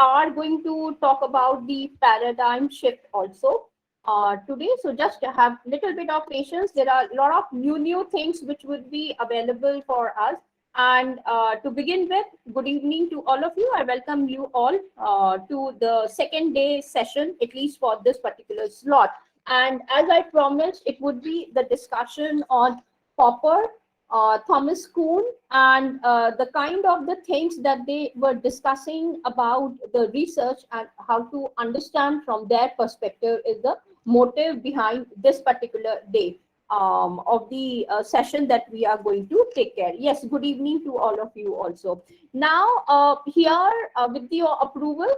are going to talk about the paradigm shift also today. So just to have little bit of patience. There are a lot of new things which would be available for us. And to begin with, good evening to all of you. I welcome you all to the second day session, at least for this particular slot. And as I promised, it would be the discussion on Popper, Thomas Kuhn, and the kind of the things that they were discussing about the research and how to understand from their perspective is the motive behind this particular day of the session that we are going to take care. Yes, good evening to all of you also. Now, here with your approval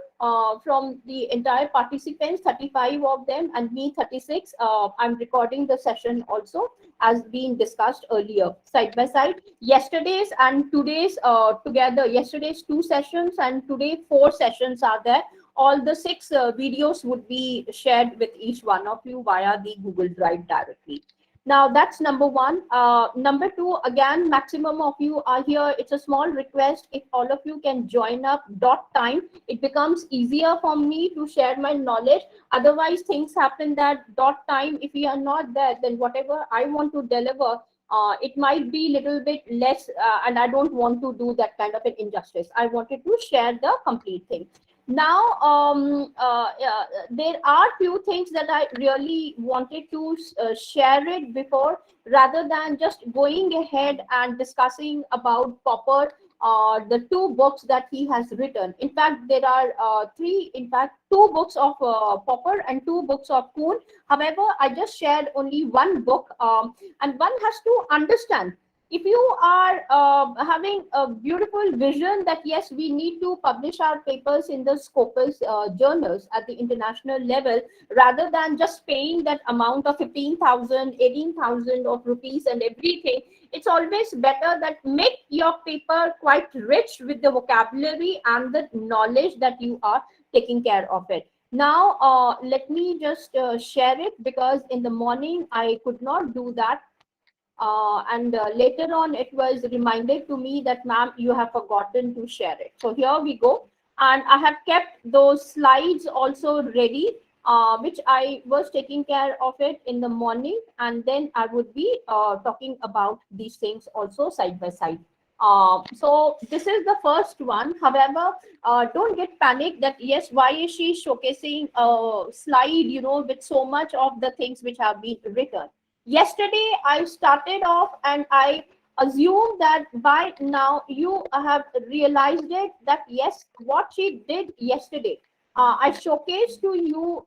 from the entire participants, 35 of them and me 36, I'm recording the session also as being discussed earlier, side by side. Yesterday's and today's together, yesterday's 2 sessions and today 4 sessions are there. All the 6 videos would be shared with each one of you via the Google Drive directly. Now that's number 1. Number 2, again, maximum of you are here. It's a small request. If all of you can join up dot time, it becomes easier for me to share my knowledge. Otherwise, things happen that dot time, if we are not there, then whatever I want to deliver, it might be little bit less, and I don't want to do that kind of an injustice. I wanted to share the complete thing. Now, there are few things that I really wanted to share it before, rather than just going ahead and discussing about Popper, the 2 books that he has written. In fact, there are 3, in fact, 2 books of Popper and 2 books of Kuhn. However, I just shared only 1 book, and one has to understand, if you are having a beautiful vision that yes, we need to publish our papers in the Scopus journals at the international level, rather than just paying that amount of 15,000, 18,000 of rupees and everything, it's always better that make your paper quite rich with the vocabulary and the knowledge that you are taking care of it. Now, let me just share it, because in the morning I could not do that. And later on it was reminded to me that ma'am, you have forgotten to share it. So here we go, and I have kept those slides also ready, which I was taking care of it in the morning, and then I would be talking about these things also side by side. So this is the first one. However, don't get panicked that yes, why is she showcasing a slide, with so much of the things which have been written. Yesterday, I started off and I assume that by now you have realized it, that yes, what she did yesterday, I showcased to you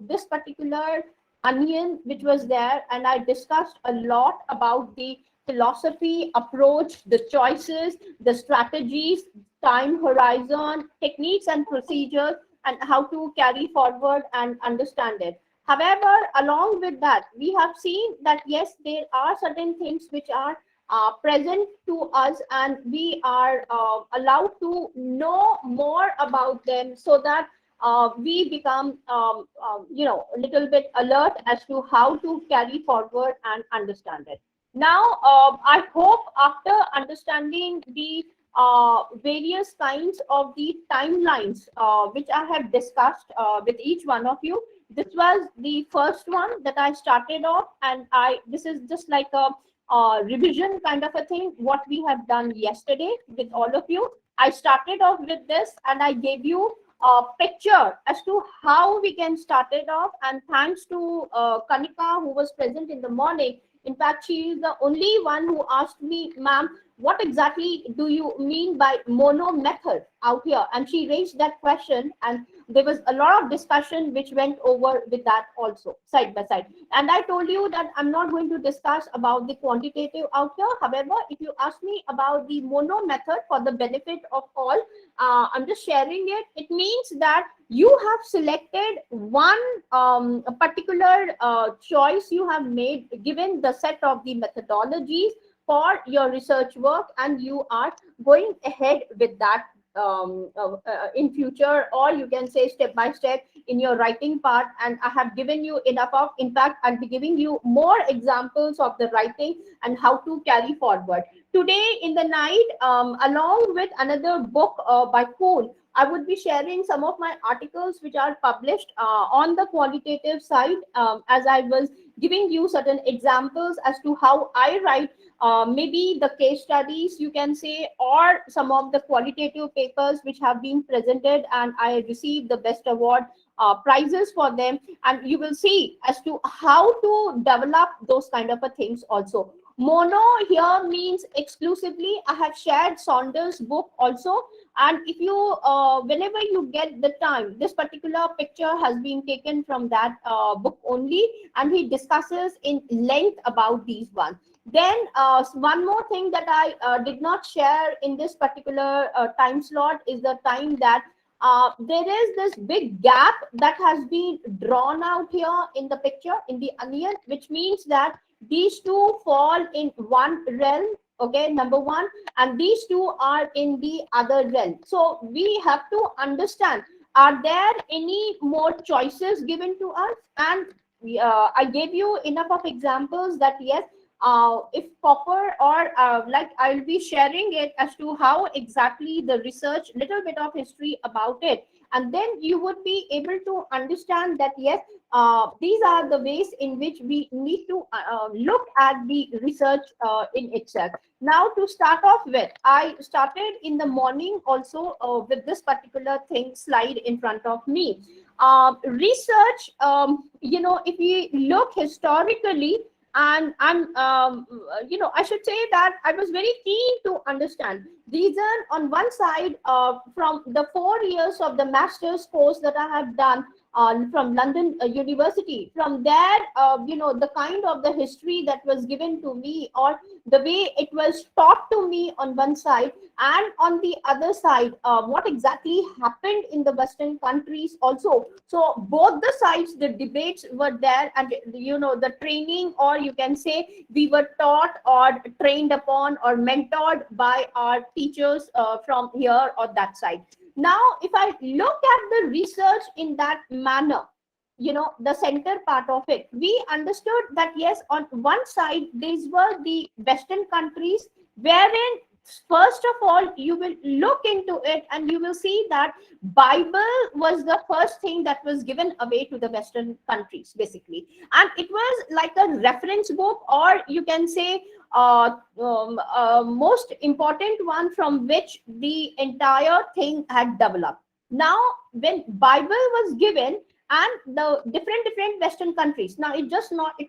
this particular onion which was there, and I discussed a lot about the philosophy, approach, the choices, the strategies, time horizon, techniques and procedures, and how to carry forward and understand it. However, along with that, we have seen that yes, there are certain things which are present to us, and we are allowed to know more about them, so that we become, a little bit alert as to how to carry forward and understand it. Now, I hope after understanding the various kinds of the timelines which I have discussed with each one of you, this was the first one that I started off, and this is just like a revision kind of a thing, what we have done yesterday with all of you. I started off with this, and I gave you a picture as to how we can start it off, and thanks to Kanika, who was present in the morning. In fact, she is the only one who asked me, ma'am, what exactly do you mean by mono method out here? And she raised that question, and there was a lot of discussion which went over with that also, side by side. And I told you that I'm not going to discuss about the quantitative out here. However, if you ask me about the mono method for the benefit of all, I'm just sharing it. It means that you have selected one a particular choice you have made, given the set of the methodologies for your research work, and you are going ahead with that in future, or you can say step by step in your writing part. And I have given you enough of, in fact, I'll be giving you more examples of the writing and how to carry forward. Today in the night, along with another book by Kuhn, I would be sharing some of my articles which are published on the qualitative side, as I was giving you certain examples as to how I write, maybe the case studies you can say, or some of the qualitative papers which have been presented and I received the best award prizes for them. And you will see as to how to develop those kind of a things also. Mono here means exclusively. I have shared Saunders' book also, and if you whenever you get the time, this particular picture has been taken from that book only, and he discusses in length about these ones. Then one more thing that I did not share in this particular time slot is the time that there is this big gap that has been drawn out here in the picture in the onion, which means that these two fall in one realm, okay, number one, and these two are in the other realm. So we have to understand, are there any more choices given to us? And I gave you enough of examples that yes, if proper, or like I'll be sharing it as to how exactly the research, little bit of history about it, and then you would be able to understand that yes, these are the ways in which we need to look at the research in itself. Now, to start off with, I started in the morning also with this particular thing slide in front of me. Research, if we look historically, and I should say that I was very keen to understand reason on one side, from the 4 years of the master's course that I have done from London University. From there, the kind of the history that was given to me, or the way it was taught to me on one side, and on the other side, what exactly happened in the Western countries also. So both the sides, the debates were there, and the training, or you can say we were taught or trained upon or mentored by our teachers from here or that side. Now, if I look at the research in that manner, the center part of it, we understood that yes, on one side, these were the Western countries, wherein first of all, you will look into it and you will see that Bible was the first thing that was given away to the Western countries, basically. And it was like a reference book, or you can say most important one from which the entire thing had developed. Now, when Bible was given, and the different Western countries, now it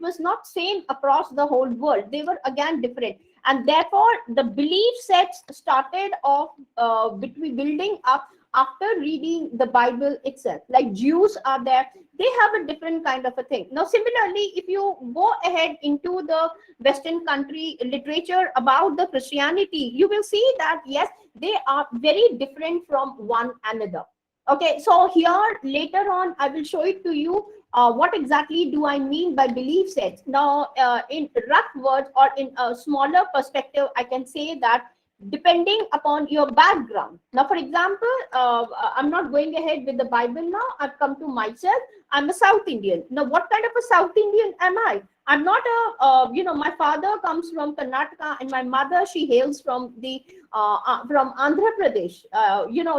was not same across the whole world, they were again different, and therefore the belief sets started off between building up after reading the Bible itself. Like Jews are there, they have a different kind of a thing. Now similarly, if you go ahead into the Western country literature about the Christianity, you will see that yes, they are very different from one another. Okay, so here later on, I will show it to you. What exactly do I mean by belief sets? Now, in rough words or in a smaller perspective, I can say that depending upon your background. Now, for example, I'm not going ahead with the Bible now. I've come to myself. I'm a South Indian. Now, what kind of a South Indian am I? I'm not my father comes from Karnataka and my mother, she hails from from Andhra Pradesh.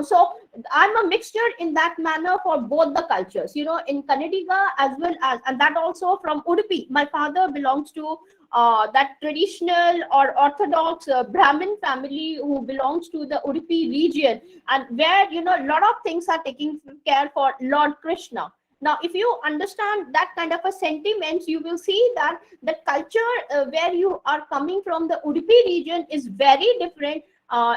So I'm a mixture in that manner for both the cultures, in Kannadiga as well as, and that also from Udupi. My father belongs to that traditional or orthodox Brahmin family who belongs to the Udupi region, and where, a lot of things are taking care for Lord Krishna. Now, if you understand that kind of a sentiment, you will see that the culture where you are coming from, the Udupi region, is very different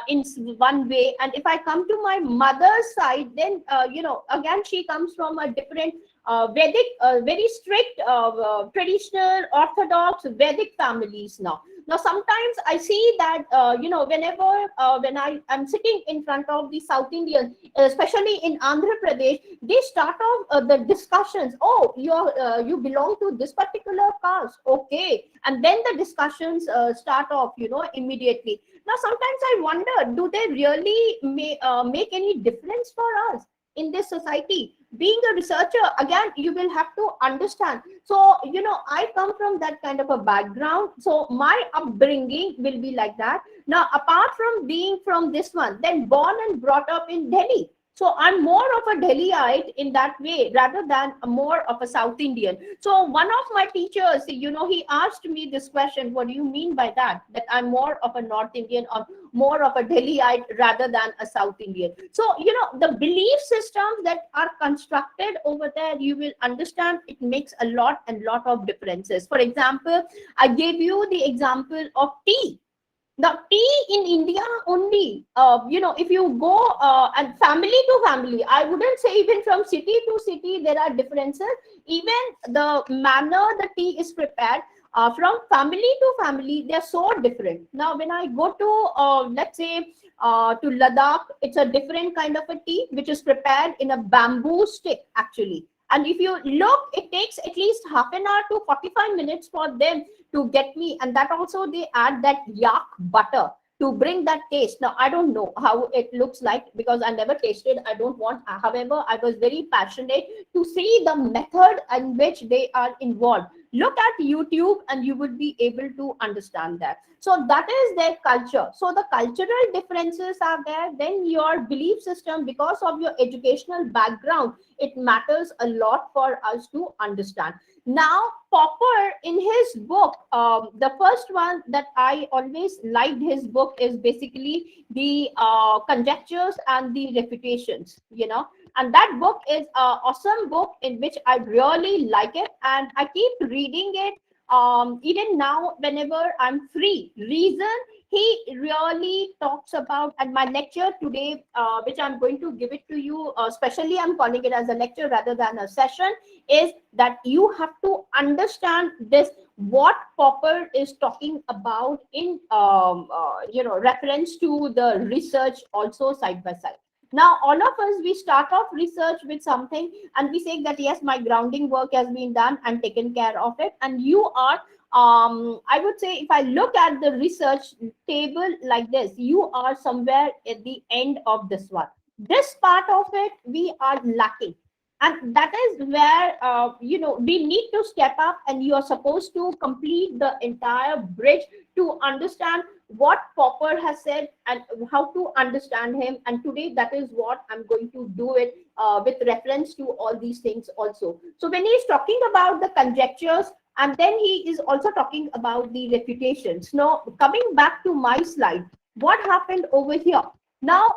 in one way. And if I come to my mother's side, then, again, she comes from a different Vedic, very strict, traditional, orthodox Vedic families now. Now, sometimes I see that, whenever when I am sitting in front of the South Indians, especially in Andhra Pradesh, they start off the discussions. Oh, you belong to this particular caste, okay? And then the discussions start off, immediately. Now, sometimes I wonder, do they really make any difference for us in this society? Being a researcher, again, you will have to understand. So, I come from that kind of a background. So my upbringing will be like that. Now, apart from being from this one, then born and brought up in Delhi. So I'm more of a Delhiite in that way rather than more of a South Indian. So one of my teachers, he asked me this question: what do you mean by that? That I'm more of a North Indian or more of a Delhiite rather than a South Indian. So, the belief systems that are constructed over there, you will understand it makes a lot and lot of differences. For example, I gave you the example of tea. The tea in India only, if you go and family to family, I wouldn't say even from city to city, there are differences. Even the manner the tea is prepared, from family to family, they're so different. Now, when I go to, let's say, to Ladakh, it's a different kind of a tea, which is prepared in a bamboo stick, actually. And if you look, it takes at least half an hour to 45 minutes for them to get me. And that also they add that yak butter to bring that taste. Now, I don't know how it looks like because I never tasted. I don't want. However, I was very passionate to see the method in which they are involved. Look at YouTube and you would be able to understand that. So that is their culture. So the cultural differences are there. Then your belief system, because of your educational background, it matters a lot for us to understand. Now, Popper in his book, the first one that I always liked his book is basically the conjectures and the refutations, and that book is an awesome book in which I really like it, and I keep reading it even now whenever I'm free. Reason, he really talks about, and my lecture today, which I'm going to give it to you, especially I'm calling it as a lecture rather than a session, is that you have to understand this, what Popper is talking about in reference to the research also side by side. Now, all of us, we start off research with something and we say that yes, my grounding work has been done and taken care of it, and you are, I would say, if I look at the research table like this, you are somewhere at the end of this one. This part of it we are lacking, and that is where we need to step up, and you are supposed to complete the entire bridge to understand what Popper has said and how to understand him. And today that is what I'm going to do it with reference to all these things also. So when he's talking about the conjectures, and then he is also talking about the reputations. Now, coming back to my slide, what happened over here? Now,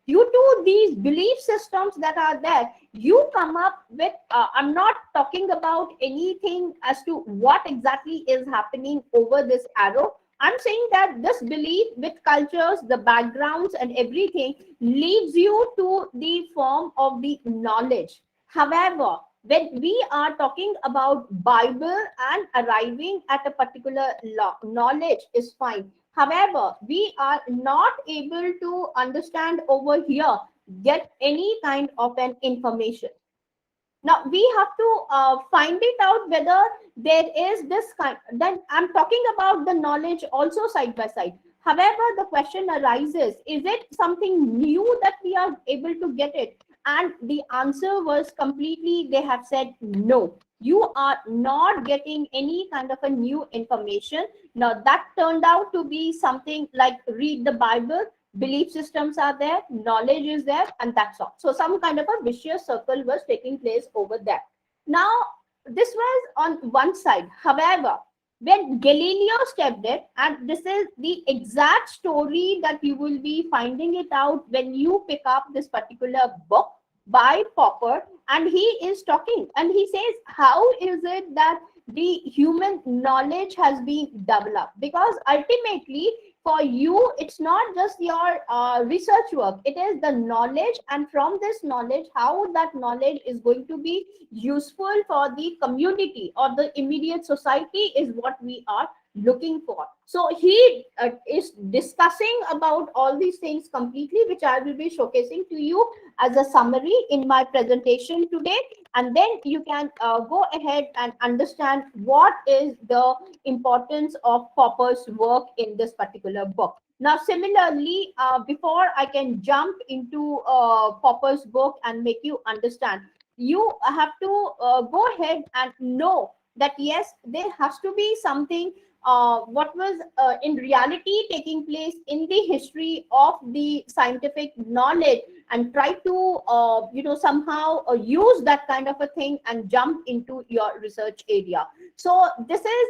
due to these belief systems that are there, you come up with, I'm not talking about anything as to what exactly is happening over this arrow. I'm saying that this belief with cultures, the backgrounds and everything leads you to the form of the knowledge. However, when we are talking about Bible and arriving at a particular knowledge is fine. However, we are not able to understand over here, get any kind of an information. Now we have to find it out whether there is this kind. Then I'm talking about the knowledge also side by side. However, the question arises, is it something new that we are able to get it? And the answer was completely, they have said no. You are not getting any kind of a new information. Now that turned out to be something like read the Bible, belief systems are there, knowledge is there, and that's all. So some kind of a vicious circle was taking place over there. Now, this was on one side. However, when Galileo stepped in, and this is the exact story that you will be finding it out when you pick up this particular book by Popper, and he is talking and he says, how is it that the human knowledge has been developed? Because ultimately, for you, it's not just your research work, it is the knowledge, and from this knowledge, how that knowledge is going to be useful for the community or the immediate society is what we are looking for. So he is discussing about all these things completely, which I will be showcasing to you as a summary in my presentation today, and then you can go ahead and understand what is the importance of Popper's work in this particular book. Now, similarly, before I can jump into Popper's book and make you understand, you have to go ahead and know that yes, there has to be something what was in reality taking place in the history of the scientific knowledge, and try to somehow use that kind of a thing and jump into your research area. So this is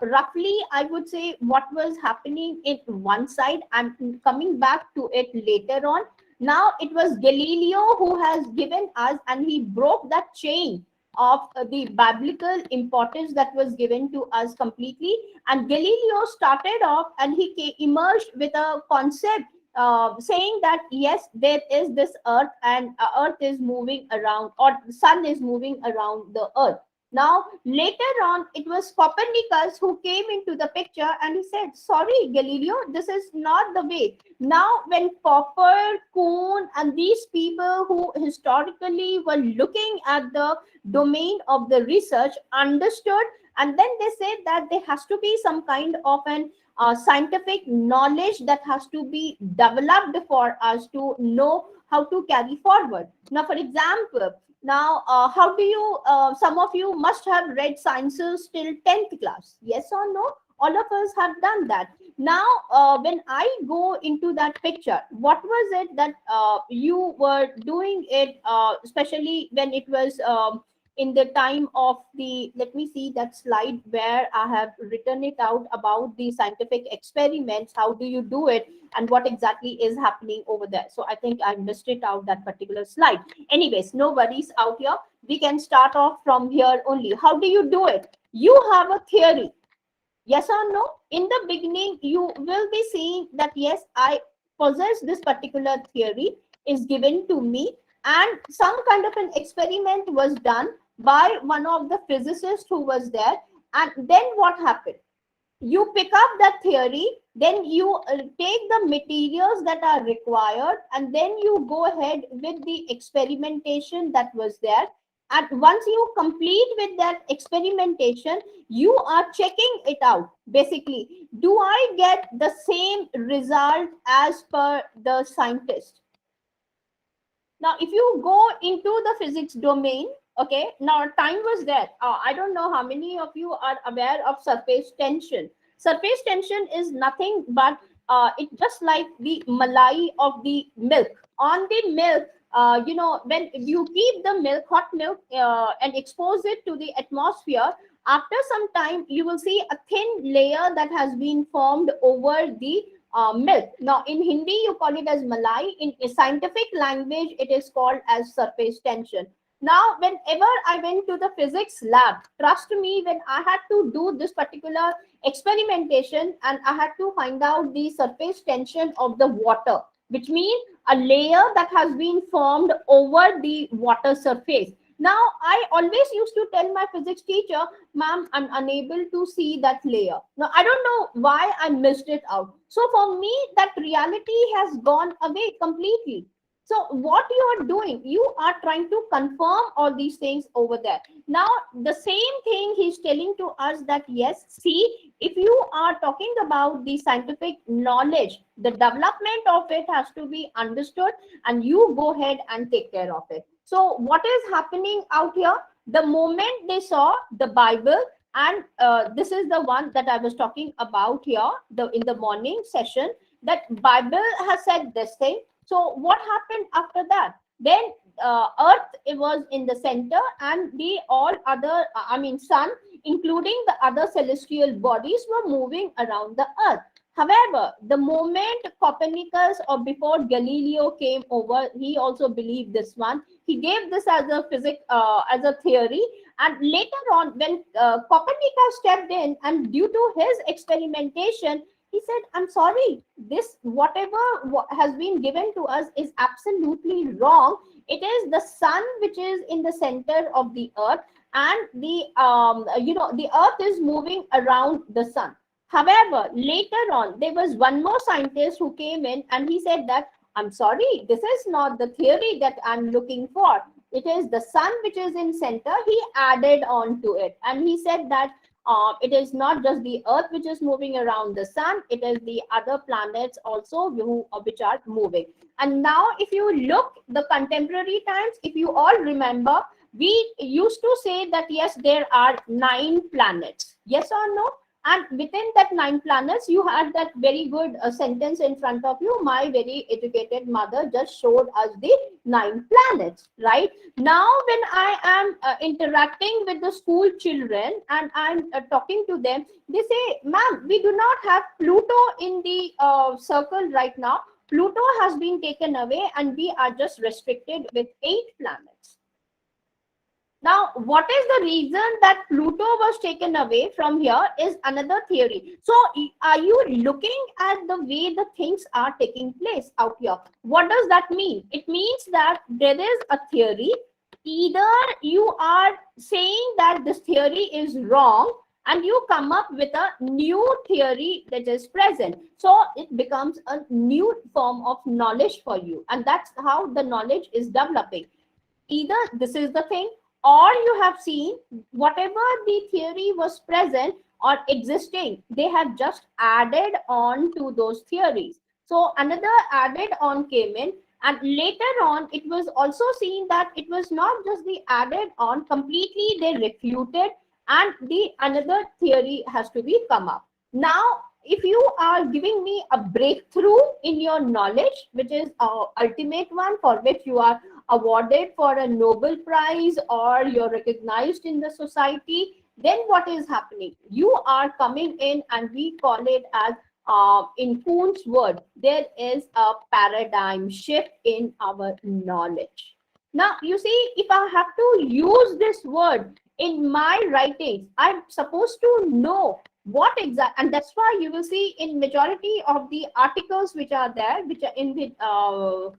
roughly, I would say, what was happening in one side. I'm coming back to it later on. Now it was Galileo who has given us, and he broke that chain of the biblical importance that was given to us completely. And Galileo started off, and he emerged with a concept saying that yes, there is this earth, and earth is moving around, or the sun is moving around the earth. Now later on, it was Copernicus who came into the picture, and he said, sorry Galileo, this is not the way. Now when Popper, Kuhn, and these people who historically were looking at the domain of the research understood, and then they said that there has to be some kind of an scientific knowledge that has to be developed for us to know how to carry forward. Now for example, now how do you some of you must have read sciences till 10th class, yes or no? All of us have done that. Now when I go into that picture, what was it that you were doing it, especially when it was in the time of the, let me see that slide where I have written it out about the scientific experiments, how do you do it, and what exactly is happening over there. So I think I missed it out, that particular slide. Anyways, no worries out here. We can start off from here only. How do you do it? You have a theory, yes or no? In the beginning, you will be seeing that yes, I possess this particular theory, is given to me, and some kind of an experiment was done by one of the physicists who was there. And then what happened? You pick up that theory, then you take the materials that are required, and then you go ahead with the experimentation that was there. And once you complete with that experimentation, you are checking it out. Basically, do I get the same result as per the scientist? Now if you go into the physics domain, okay, now time was there. I don't know how many of you are aware of surface tension. Surface tension is nothing but it's just like the malai of the milk. On the milk, when you keep the milk, hot milk, and expose it to the atmosphere, after some time you will see a thin layer that has been formed over the milk. Now in Hindi you call it as malai. In a scientific language it is called as surface tension. Now whenever I went to the physics lab, trust me, when I had to do this particular experimentation and I had to find out the surface tension of the water, which means a layer that has been formed over the water surface. Now I always used to tell my physics teacher, ma'am, I'm unable to see that layer. Now I don't know why I missed it out. So for me, that reality has gone away completely. So what you are doing, you are trying to confirm all these things over there. Now the same thing he's telling to us, that yes, see, if you are talking about the scientific knowledge, the development of it has to be understood, and you go ahead and take care of it. So what is happening out here? The moment they saw the Bible, and this is the one that I was talking about here, in the morning session, that Bible has said this thing. So what happened after that? Then Earth, it was in the center, and the all other, sun, including the other celestial bodies, were moving around the Earth. However, the moment Copernicus, or before Galileo came over, he also believed this one. He gave this as a as a theory. And later on, when Copernicus stepped in, and due to his experimentation, he said, I'm sorry, this whatever has been given to us is absolutely wrong. It is the sun which is in the center of the earth, and the the earth is moving around the sun. However, later on, there was one more scientist who came in, and he said that, I'm sorry, this is not the theory that I'm looking for. It is the sun which is in center. He added on to it, and he said that it is not just the earth which is moving around the sun, it is the other planets also which are moving. And now if you look the contemporary times, if you all remember, We used to say that yes, there are 9 planets, yes or no? And within that 9 planets, you had that very good sentence in front of you. My very educated mother just showed us the 9 planets, right? Now when I am interacting with the school children and I'm talking to them, they say, ma'am, we do not have Pluto in the circle right now. Pluto has been taken away and we are just restricted with 8 planets. Now, what is the reason that Pluto was taken away from here is another theory. So, are you looking at the way the things are taking place out here? What does that mean? It means that there is a theory. Either you are saying that this theory is wrong and you come up with a new theory that is present. So, it becomes a new form of knowledge for you. And that's how the knowledge is developing. Either this is the thing, or you have seen whatever the theory was present or existing, they have just added on to those theories. So another added on came in, and later on it was also seen that it was not just the added on, completely they refuted, and the another theory has to be come up. Now if you are giving me a breakthrough in your knowledge, which is ultimate one, for which you are awarded for a Nobel Prize or you're recognized in the society, then what is happening? You are coming in, and we call it as, in Kuhn's word, there is a paradigm shift in our knowledge. Now, you see, if I have to use this word in my writings, I'm supposed to know what exact, and that's why you will see in majority of the articles which are there, which are in the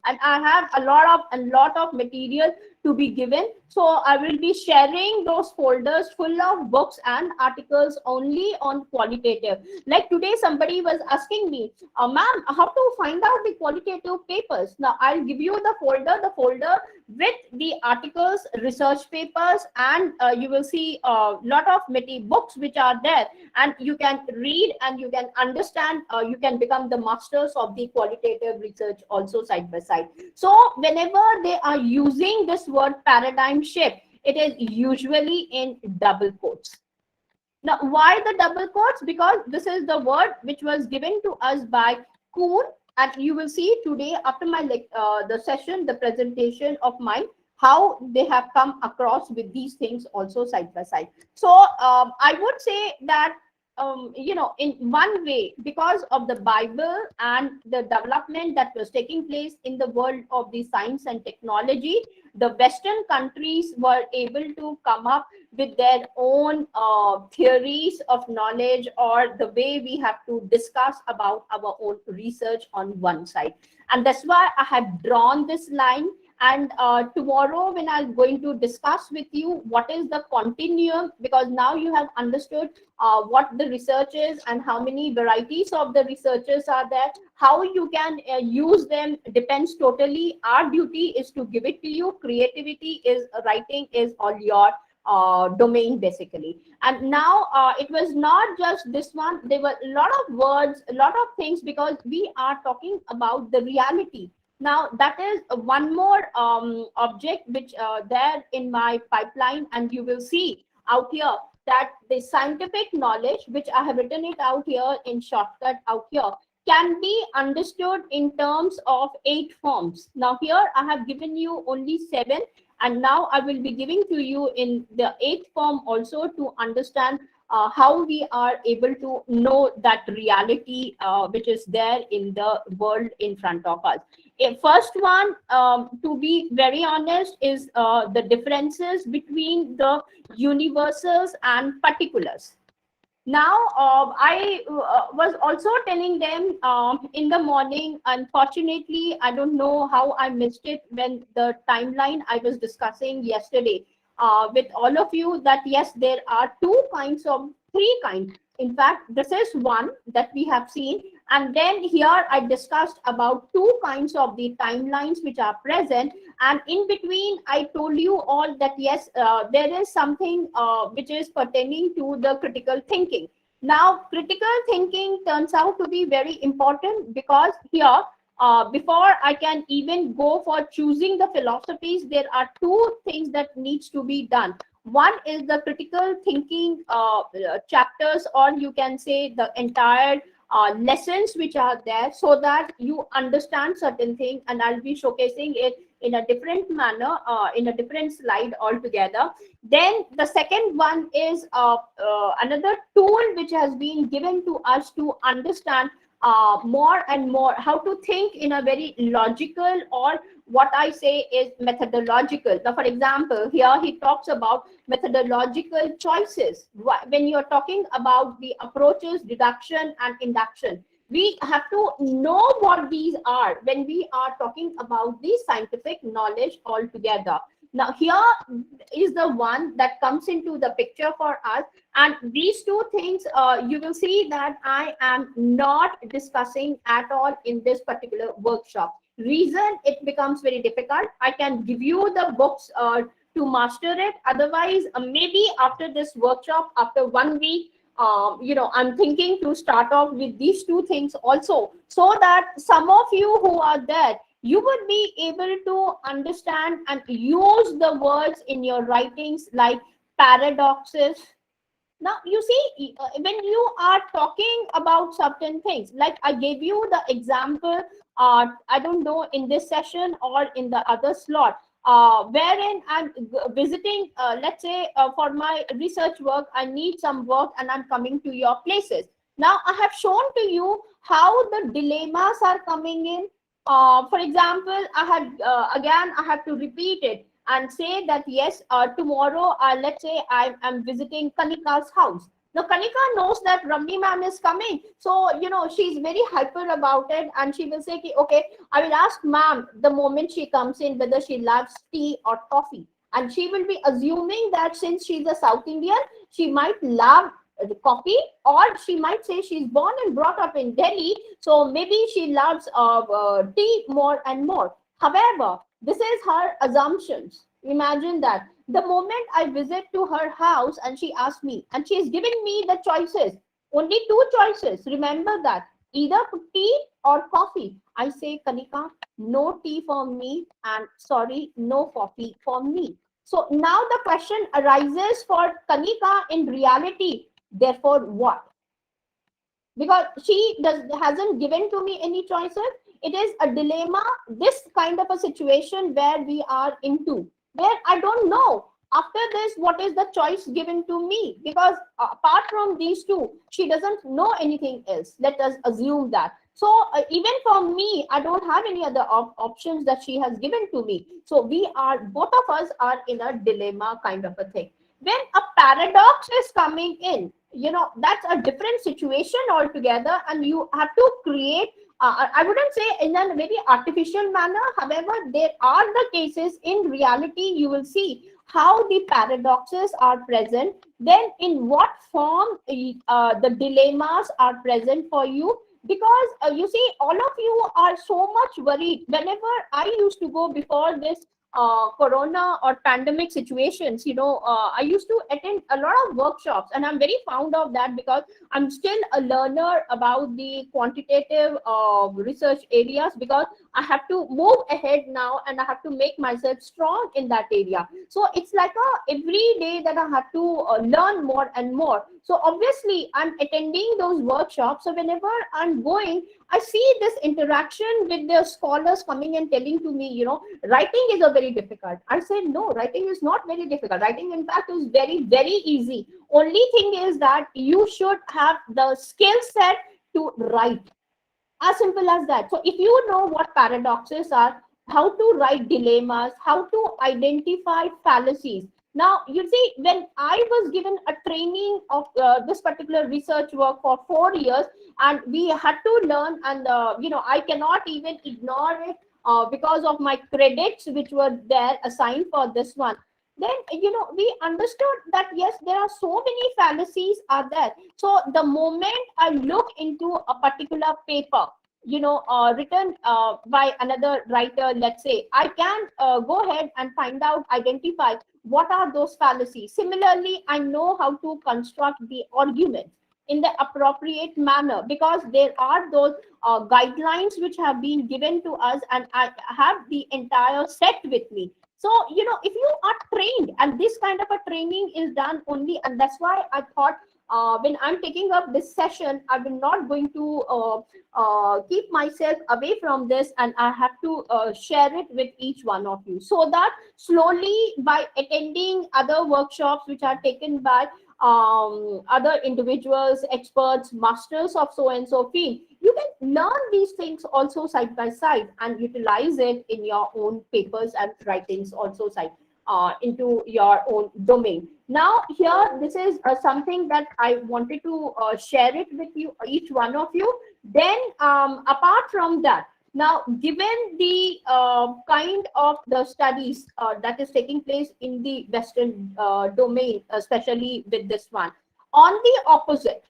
and I have a lot of material to be given, so I will be sharing those folders full of books and articles only on qualitative. Like today somebody was asking me, ma'am, how to find out the qualitative papers? Now I'll give you the folder with the articles, research papers, and you will see a lot of books which are there, and you can read and you can understand. You can become the masters of the qualitative research also side by side. So whenever they are using this word paradigm shift, it is usually in double quotes. Now, why the double quotes? Because this is the word which was given to us by Kuhn, and you will see today after my the session, the presentation of mine, how they have come across with these things also side by side. So I would say that in one way, because of the Bible and the development that was taking place in the world of the science and technology, the Western countries were able to come up with their own theories of knowledge, or the way we have to discuss about our own research on one side. And that's why I have drawn this line. And tomorrow when I'm going to discuss with you what is the continuum, because now you have understood what the research is and how many varieties of the researchers are there, how you can use them depends totally. Our duty is to give it to you. Creativity is, writing is all your domain basically. And now it was not just this one, there were a lot of words, a lot of things, because we are talking about the reality. Now that is one more object which there in my pipeline, and you will see out here that the scientific knowledge, which I have written it out here in shortcut out here, can be understood in terms of 8 forms. Now here I have given you only 7, and now I will be giving to you in the 8th form also, to understand how we are able to know that reality which is there in the world in front of us. First one, to be very honest, is the differences between the universals and particulars. Now I was also telling them in the morning. Unfortunately, I don't know how I missed it when the timeline I was discussing yesterday with all of you, that yes, there are 3 kinds. In fact, this is one that we have seen, and then here I discussed about 2 kinds of the timelines which are present. And in between I told you all that yes, there is something which is pertaining to the critical thinking. Now critical thinking turns out to be very important, because here before I can even go for choosing the philosophies, there are two things that needs to be done. One is the critical thinking chapters, or you can say the entire lessons which are there, so that you understand certain things. And I'll be showcasing it in a different manner, in a different slide altogether. Then the second one is another tool which has been given to us to understand more and more how to think in a very logical, or what I say is methodological. Now, for example, here he talks about methodological choices. When you're talking about the approaches, deduction and induction, we have to know what these are when we are talking about the scientific knowledge altogether. Now, here is the one that comes into the picture for us. And these two things, you will see that I am not discussing at all in this particular workshop. Reason, it becomes very difficult. I can give you the books to master it. Otherwise, maybe after this workshop, after 1 week, I'm thinking to start off with these two things also, so that some of you who are there, you would be able to understand and use the words in your writings, like paradoxes. Now, you see, when you are talking about certain things, like I gave you the example, I don't know, in this session or in the other slot, wherein I'm visiting, let's say, for my research work, I need some work and I'm coming to your places. Now, I have shown to you how the dilemmas are coming in. For example, again, I have to repeat it and say that yes, tomorrow, let's say I'm visiting Kanika's house. Now, Kanika knows that Ramni ma'am is coming, so she's very hyper about it, and she will say, okay, I will ask ma'am the moment she comes in whether she loves tea or coffee, and she will be assuming that since she's a South Indian, she might love the coffee, or she might say she's born and brought up in Delhi, so maybe she loves tea more and more. However, this is her assumptions. Imagine that. The moment I visit to her house and she asks me, and she is giving me the choices, only two choices. Remember that. Either tea or coffee. I say, Kanika, no tea for me, and sorry, no coffee for me. So now the question arises for Kanika in reality. Therefore, what? Because she hasn't given to me any choices. It is a dilemma, this kind of a situation where we are into, where I don't know after this what is the choice given to me, because apart from these two, she doesn't know anything else. Let us assume that. So even for me, I don't have any other options that she has given to me. So we are, both of us are in a dilemma kind of a thing. When a paradox is coming in, that's a different situation altogether, and you have to create, I wouldn't say in a very artificial manner. However, there are the cases in reality, you will see how the paradoxes are present, then in what form the dilemmas are present for you. Because you see, all of you are so much worried. Whenever I used to go before this corona or pandemic situations, I used to attend a lot of workshops, and I'm very fond of that, because I'm still a learner about the quantitative research areas, because I have to move ahead now and I have to make myself strong in that area. So it's like every day that I have to learn more and more. So obviously I'm attending those workshops, so whenever I'm going, I see this interaction with the scholars coming and telling to me, writing is a very difficult. I said, no, writing is not very difficult. Writing, in fact, is very, very easy. Only thing is that you should have the skill set to write. As simple as that. So if you know what paradoxes are, how to write dilemmas, how to identify fallacies. Now, you see, when I was given a training of this particular research work for 4 years, and we had to learn, and I cannot even ignore it because of my credits which were there assigned for this one. Then we understood that yes, there are so many fallacies are there. So the moment I look into a particular paper, written by another writer, let's say, I can go ahead and find out, identify what are those fallacies. Similarly, I know how to construct the argument. in the appropriate manner, because there are those guidelines which have been given to us, and I have the entire set with me. So if you are trained, and this kind of a training is done only, and that's why I thought, when I'm taking up this session, I will not going to keep myself away from this, and I have to share it with each one of you, so that slowly, by attending other workshops which are taken by other individuals, experts, masters of so and so field, you can learn these things also side by side and utilize it in your own papers and writings also side into your own domain. Now here, this is something that I wanted to share it with you, each one of you. Then apart from that, now given the kind of the studies that is taking place in the Western domain, especially with this one, on the opposite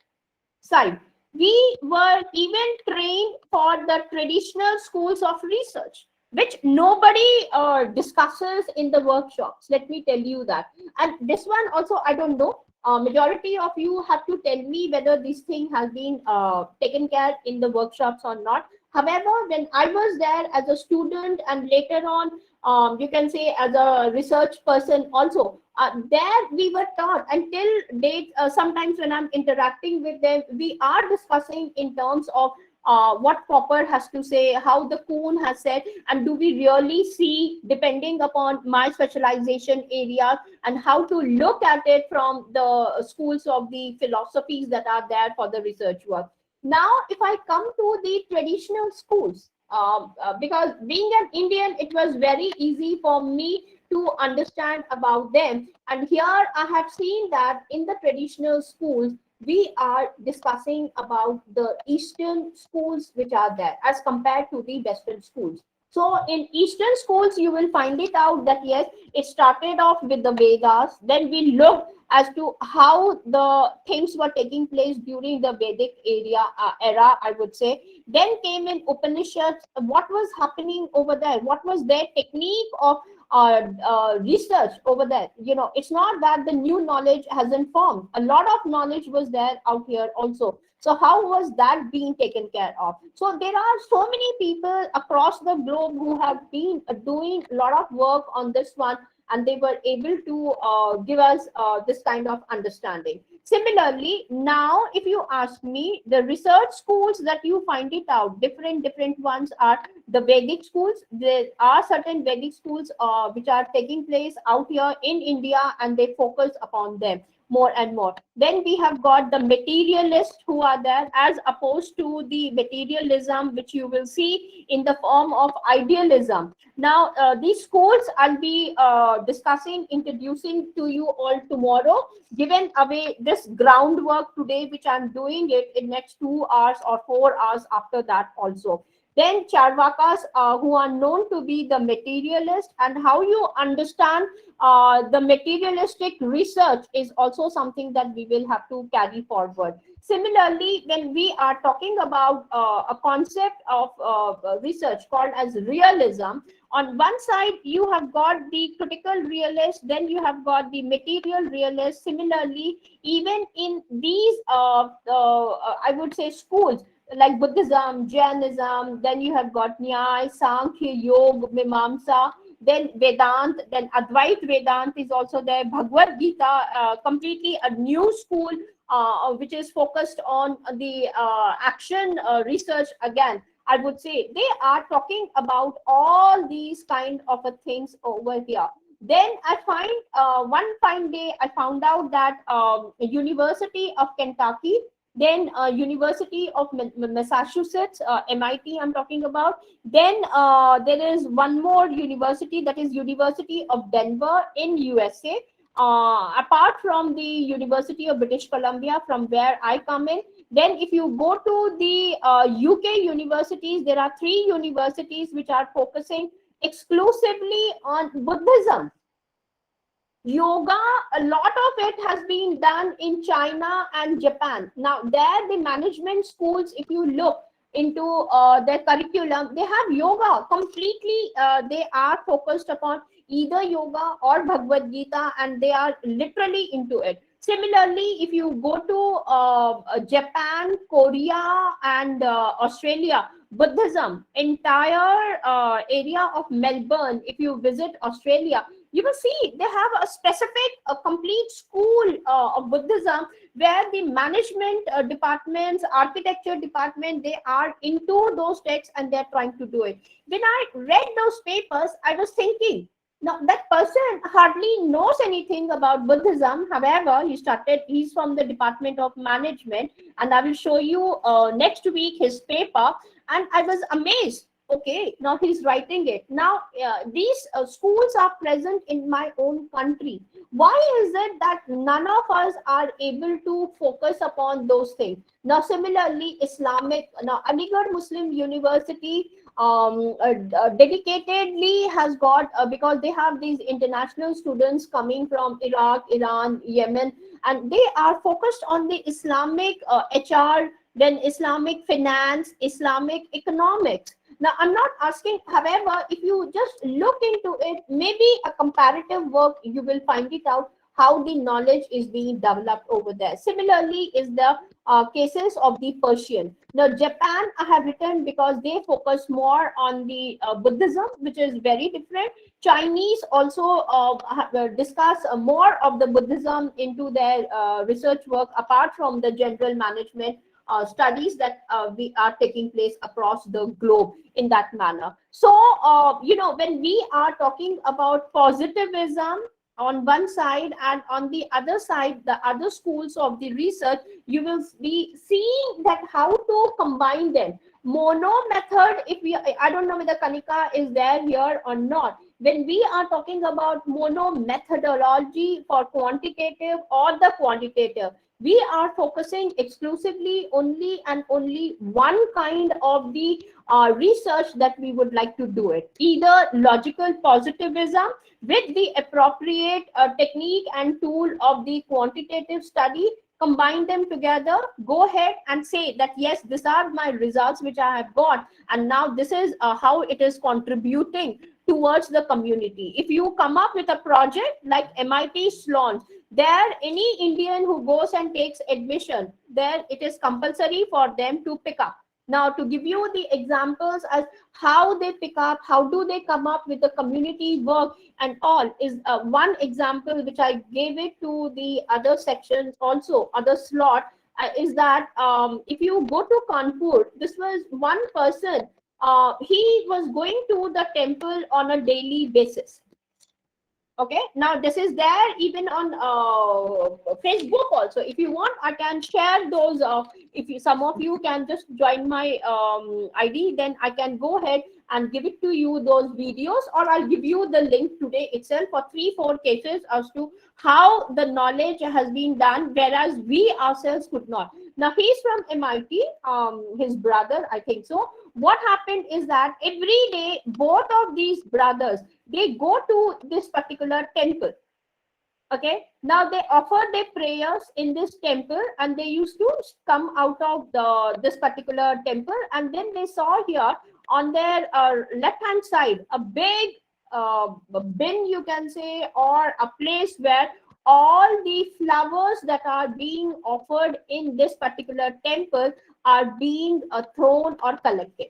side, we were even trained for the traditional schools of research, which nobody discusses in the workshops. Let me tell you that. And this one also, I don't know. Majority of you have to tell me whether this thing has been taken care in the workshops or not. However, when I was there as a student, and later on, you can say as a research person also, there we were taught until date. Sometimes when I'm interacting with them, we are discussing in terms of what Popper has to say, how the Kuhn has said, and do we really see, depending upon my specialization area, and how to look at it from the schools of the philosophies that are there for the research work. Now, if I come to the traditional schools, because being an Indian, it was very easy for me to understand about them. And here I have seen that in the traditional schools, we are discussing about the Eastern schools which are there as compared to the Western schools. So in Eastern schools, you will find it out that yes, it started off with the Vedas. Then we looked as to how the things were taking place during the Vedic era, I would say. Then came in Upanishads. What was happening over there? What was their technique of research over there? It's not that the new knowledge hasn't formed. A lot of knowledge was there out here also. So how was that being taken care of? So there are so many people across the globe who have been doing a lot of work on this one, and they were able to give us this kind of understanding. Similarly, now if you ask me, the research schools that you find it out, different ones are the Vedic schools. There are certain Vedic schools which are taking place out here in India, and they focus upon them more and more. Then we have got the materialists who are there, as opposed to the materialism which you will see in the form of idealism. Now these schools I'll be discussing, introducing to you all tomorrow, given away this groundwork today, which I'm doing it in next 2 hours or 4 hours after that also. Then Charvakas, who are known to be the materialist, and how you understand the materialistic research is also something that we will have to carry forward. Similarly, when we are talking about a concept of research called as realism, on one side you have got the critical realist, then you have got the material realist. Similarly, even in these I would say schools like Buddhism, Jainism, then you have got Nyaya, Sankhya, Yoga, Mimamsa, then Vedant, then Advait Vedant is also there. Bhagavad Gita, completely a new school which is focused on the action research. Again, I would say they are talking about all these kind of things over here. Then I find one fine day I found out that University of Kentucky, then University of Massachusetts, MIT I'm talking about. Then there is one more university, that is University of Denver in USA. Apart from the University of British Columbia, from where I come in. Then if you go to the UK universities, there are 3 universities which are focusing exclusively on Buddhism. Yoga, a lot of it has been done in China and Japan. Now there, the management schools, if you look into their curriculum, they have yoga completely. They are focused upon either yoga or Bhagavad Gita, and they are literally into it. Similarly, if you go to Japan, Korea, and Australia, Buddhism, entire area of Melbourne, if you visit Australia, you will see they have a specific, a complete school of Buddhism where the management departments, architecture department, they are into those texts and they're trying to do it. When I read those papers, I was thinking, now, that person hardly knows anything about Buddhism. However, he's from the Department of Management, and I will show you next week his paper. And I was amazed. Okay, now he's writing it. Now, these schools are present in my own country. Why is it that none of us are able to focus upon those things? Now, similarly, Aligarh Muslim University dedicatedly has got, because they have these international students coming from Iraq, Iran, Yemen, and they are focused on the Islamic HR, then Islamic finance, Islamic economics. Now, I'm not asking, however, if you just look into it, maybe a comparative work, you will find it out how the knowledge is being developed over there. Similarly, is the cases of the Persian. Now, Japan, I have written because they focus more on the Buddhism, which is very different. Chinese also discuss more of the Buddhism into their research work, apart from the general management studies that we are taking place across the globe in that manner. So, when we are talking about positivism on one side, and on the other side, the other schools of the research, you will be seeing that how to combine them. Mono method, I don't know whether Kanika is there here or not. When we are talking about mono methodology for quantitative or the quantitative, we are focusing exclusively only and only one kind of the research that we would like to do it, either logical positivism with the appropriate technique and tool of the quantitative study, combine them together, go ahead and say that yes, these are my results which I have got, and now this is how it is contributing towards the community. If you come up with a project like MIT Sloan, there any Indian who goes and takes admission, there it is compulsory for them to pick up. Now, to give you the examples as how they pick up, how do they come up with the community work and all, is one example which I gave it to the other sections also, other slot, is that if you go to Kanpur, this was one person, he was going to the temple on a daily basis. Okay, now this is there even on Facebook also. If you want, I can share those. Some of you can just join my ID, then I can go ahead and give it to you those videos, or I'll give you the link today itself for 3-4 cases as to how the knowledge has been done, whereas we ourselves could not. Now he's from MIT, his brother, I think so. What happened is that every day, both of these brothers, they go to this particular temple. Okay, now they offer their prayers in this temple, and they used to come out of this particular temple, and then they saw here on their left hand side a big bin, you can say, or a place where all the flowers that are being offered in this particular temple are being thrown or collected.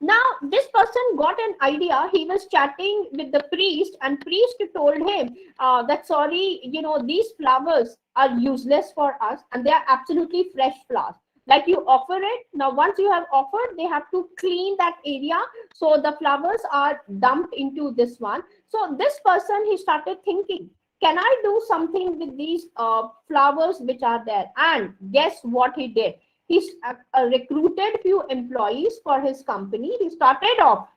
Now, this person got an idea. He was chatting with the priest, and priest told him that, sorry, these flowers are useless for us, and they are absolutely fresh flowers. Like, you offer it. Now, once you have offered, they have to clean that area. So the flowers are dumped into this one. So this person, he started thinking, can I do something with these flowers which are there? And guess what he did? He recruited few employees for his company. He started off,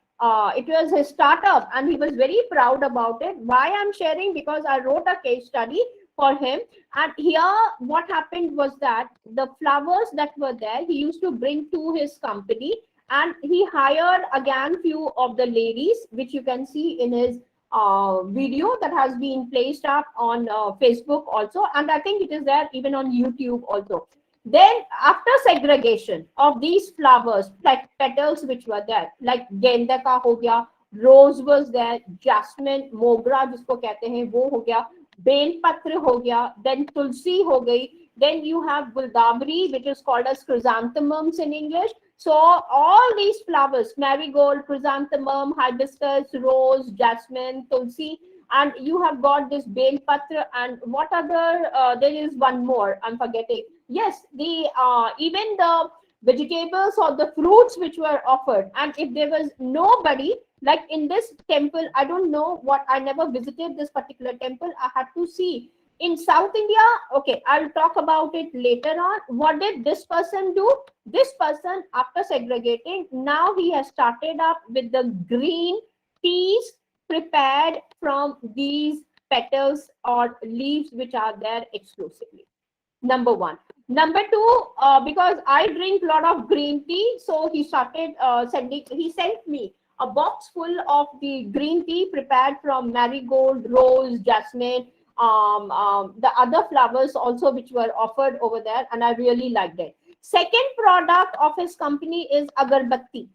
it was his startup, and he was very proud about it. Why I'm sharing? Because I wrote a case study for him. And here what happened was that the flowers that were there, he used to bring to his company, and he hired again few of the ladies, which you can see in his video that has been placed up on Facebook also, and I think it is there even on YouTube also. Then after segregation of these flowers, like petals which were there, like गेंदा का हो गया, rose was there, jasmine, mogra जिसको कहते हैं वो हो गया, बेल पत्र हो गया, then tulsi हो गई, then you have guldabri, which is called as chrysanthemums in English. So all these flowers, marigold, chrysanthemum, hibiscus, rose, jasmine, tulsi, and you have got this bel patra, and what other, there is one more, I'm forgetting. Yes, the even the vegetables or the fruits which were offered. And if there was nobody, like in this temple, I don't know what, I never visited this particular temple, I had to see. In South India, okay, I'll talk about it later on. What did this person do? This person, after segregating, now he has started up with the green teas prepared from these petals or leaves which are there exclusively. Number one. Number two, because I drink a lot of green tea, so he started he sent me a box full of the green tea prepared from marigold, rose, jasmine, the other flowers also which were offered over there, and I really liked it. Second product of his company is agarbatti.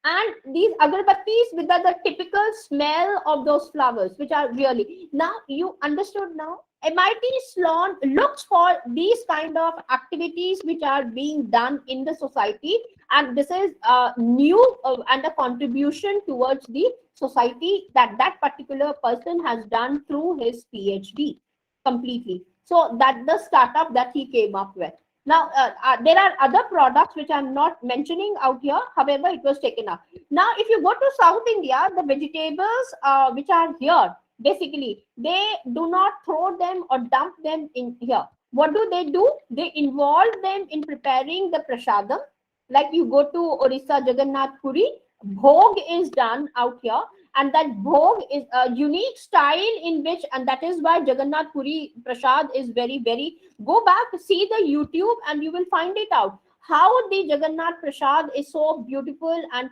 And these agarbattis with the typical smell of those flowers, which are really, now you understood. Now MIT Sloan looks for these kind of activities which are being done in the society, and this is new and a contribution towards the society that that particular person has done through his PhD completely. So that the startup that he came up with. Now, there are other products which I'm not mentioning out here. However, it was taken up. Now, if you go to South India, the vegetables which are here, basically, they do not throw them or dump them in here. What do? They involve them in preparing the prasadam. Like you go to Orissa, Jagannath Puri, bhog is done out here, and that bhog is a unique style in which, and that is why Jagannath Puri prasad is very, very, go back, see the YouTube, and you will find it out how the Jagannath prasad is so beautiful, and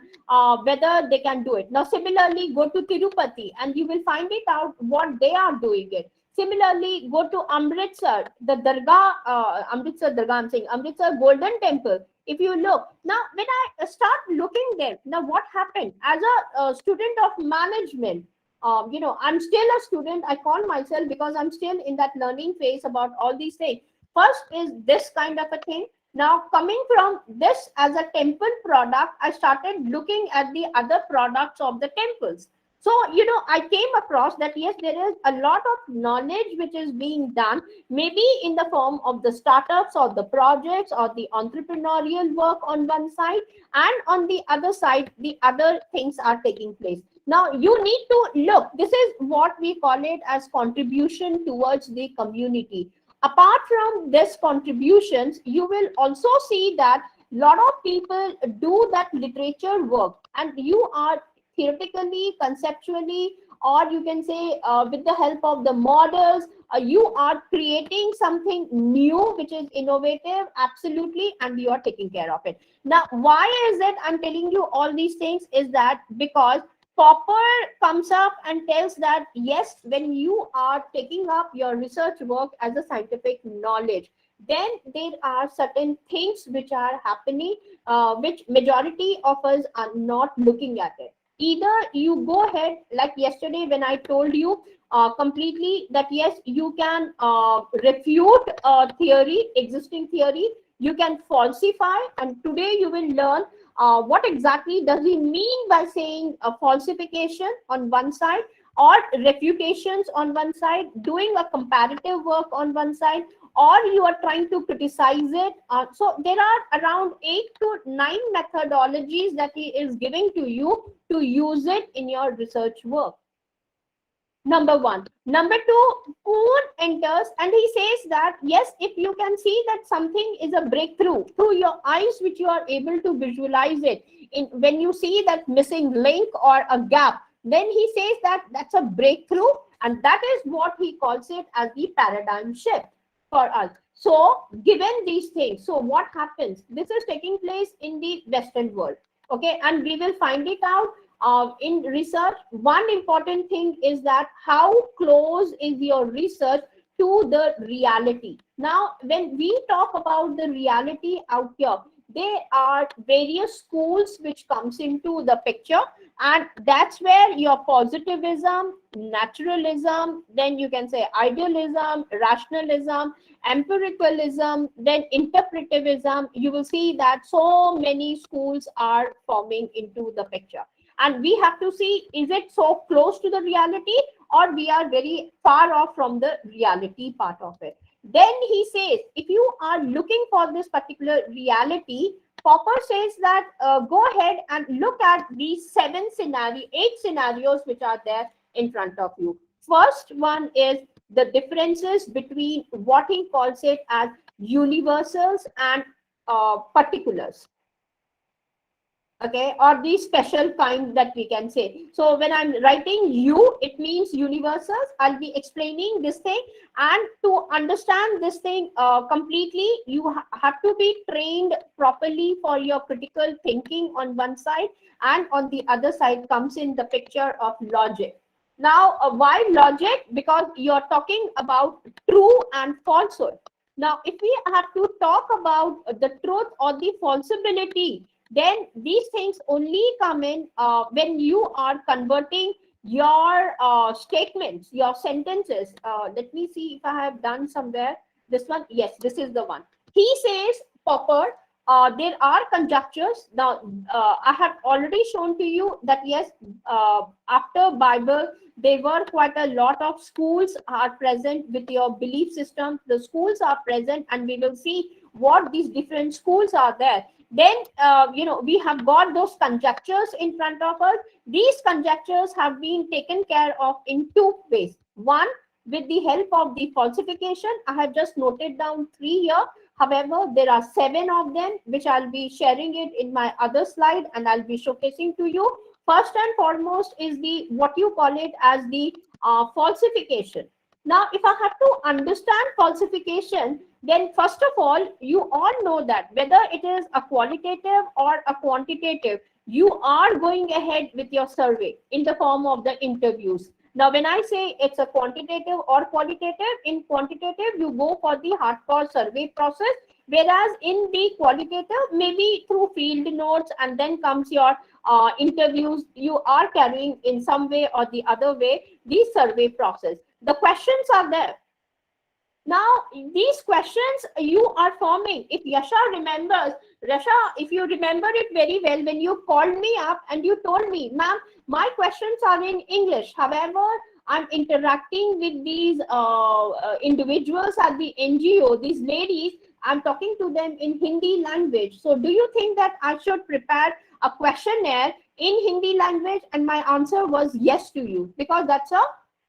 whether they can do it. Now similarly, go to Tirupati and you will find it out what they are doing it. Similarly, go to Amritsar, the Dargah, Amritsar Dargah, I'm saying Amritsar Golden Temple. If you look, now when I start looking there, now what happened? As a student of management, I'm still a student, I call myself, because I'm still in that learning phase about all these things. First is this kind of a thing. Now coming from this as a temple product, I started looking at the other products of the temples. So, I came across that yes, there is a lot of knowledge which is being done, maybe in the form of the startups or the projects or the entrepreneurial work on one side, and on the other side, the other things are taking place. Now, you need to look, this is what we call it as contribution towards the community. Apart from this contributions, you will also see that a lot of people do that literature work, and you are theoretically, conceptually, or you can say with the help of the models, you are creating something new which is innovative, absolutely, and you are taking care of it. Now, why is it I'm telling you all these things is that because Popper comes up and tells that yes, when you are taking up your research work as a scientific knowledge, then there are certain things which are happening, which majority of us are not looking at it. Either you go ahead, like yesterday when I told you completely that yes, you can refute theory, existing theory, you can falsify, and today you will learn what exactly does he mean by saying a falsification on one side, or refutations on one side, doing a comparative work on one side, or you are trying to criticize it. So there are around 8 to 9 methodologies that he is giving to you to use it in your research work. Number one. Number two, Kuhn enters and he says that yes, if you can see that something is a breakthrough through your eyes, which you are able to visualize it, in when you see that missing link or a gap, then he says that that's a breakthrough, and that is what he calls it as the paradigm shift for us. So given these things, so what happens? This is taking place in the Western world, okay, and we will find it out in research. One important thing is that how close is your research to the reality. Now, when we talk about the reality out here, There are various schools which comes into the picture, and that's where your positivism, naturalism, then you can say idealism, rationalism, empiricalism, then interpretivism, you will see that so many schools are forming into the picture. And we have to see, is it so close to the reality, or we are very far off from the reality part of it? Then he says, if you are looking for this particular reality, Popper says that go ahead and look at these 8 scenarios which are there in front of you. First one is the differences between what he calls it as universals and particulars. Okay, or the special kind that we can say. So when I'm writing you, it means universals. I'll be explaining this thing, and to understand this thing completely, you have to be trained properly for your critical thinking on one side, and on the other side comes in the picture of logic. Now, why logic? Because you're talking about true and falsehood. Now, if we have to talk about the truth or the falsibility, then these things only come in when you are converting your statements, your sentences. Let me see if I have done somewhere. This one, yes, this is the one. He says, Popper, there are conjectures. Now, I have already shown to you that yes, after Bible, there were quite a lot of schools are present with your belief system. The schools are present, and we will see what these different schools are there. Then we have got those conjectures in front of us. These conjectures have been taken care of in 2 ways. One, with the help of the falsification. I have just noted down 3 here. However, there are 7 of them, which I'll be sharing it in my other slide, and I'll be showcasing to you. First and foremost is the what you call it as the falsification. Now, if I have to understand falsification, then first of all, you all know that whether it is a qualitative or a quantitative, you are going ahead with your survey in the form of the interviews. Now, when I say it's a quantitative or qualitative, in quantitative, you go for the hardcore survey process, whereas in the qualitative, maybe through field notes, and then comes your interviews, you are carrying in some way or the other way the survey process. The questions are there. Now, these questions you are forming. If Yasha remembers, Rasha, if you remember it very well, when you called me up and you told me, ma'am, my questions are in English. However, I'm interacting with these individuals at the NGO, these ladies, I'm talking to them in Hindi language. So do you think that I should prepare a questionnaire in Hindi language? And my answer was yes to you, because that's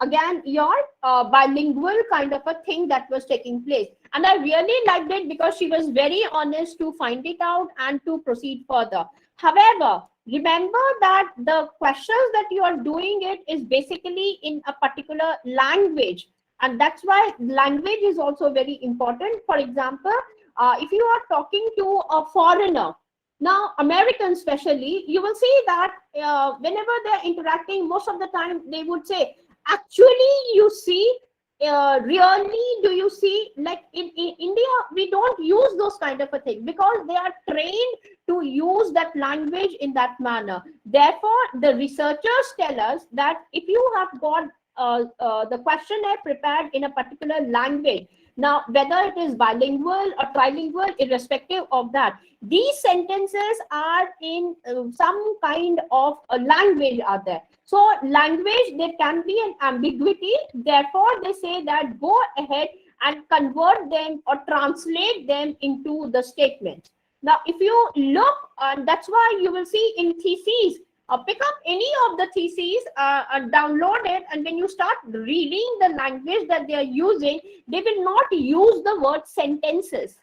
again your bilingual kind of a thing that was taking place. And I really liked it because she was very honest to find it out and to proceed further. However, remember that the questions that you are doing it is basically in a particular language, and that's why language is also very important. For example, if you are talking to a foreigner, now Americans especially, you will see that whenever they're interacting, most of the time they would say, actually, you see, really, do you see, like in India, we don't use those kind of a thing because they are trained to use that language in that manner. Therefore, the researchers tell us that if you have got the questionnaire prepared in a particular language, now whether it is bilingual or trilingual, irrespective of that, these sentences are in some kind of a language out there. So language, there can be an ambiguity. Therefore, they say that go ahead and convert them or translate them into the statements. Now, if you look, and that's why you will see in theses, pick up any of the theses, download it, and when you start reading the language that they are using, they will not use the word sentences.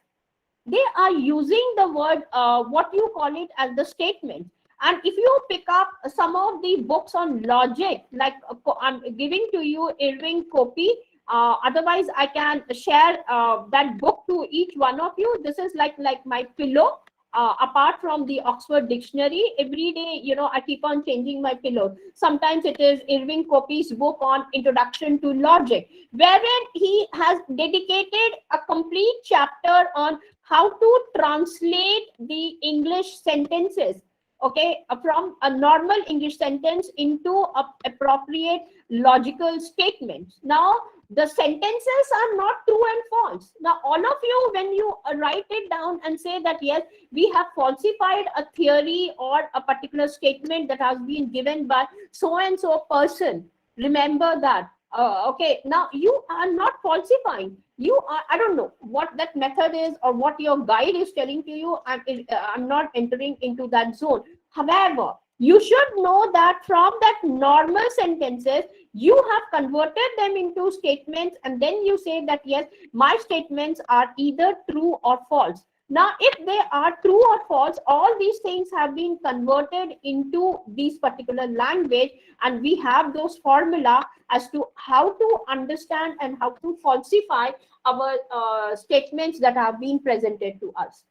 They are using the word, what you call it as the statement. And if you pick up some of the books on logic, like I'm giving to you Irving Copy, otherwise I can share that book to each one of you. This is like my pillow. Apart from the Oxford Dictionary, every day, I keep on changing my pillow. Sometimes it is Irving Copy's book on Introduction to Logic, wherein he has dedicated a complete chapter on how to translate the English sentences, okay, from a normal English sentence into appropriate logical statements. Now, the sentences are not true and false. Now, all of you, when you write it down and say that, yes, we have falsified a theory or a particular statement that has been given by so and so person, remember that. Okay, now you are not falsifying. You are, I don't know what that method is or what your guide is telling to you. I'm not entering into that zone. However, you should know that from that normal sentences, you have converted them into statements, and then you say that, yes, my statements are either true or false. Now, if they are true or false, all these things have been converted into this particular language, and we have those formula as to how to understand and how to falsify our statements that have been presented to us.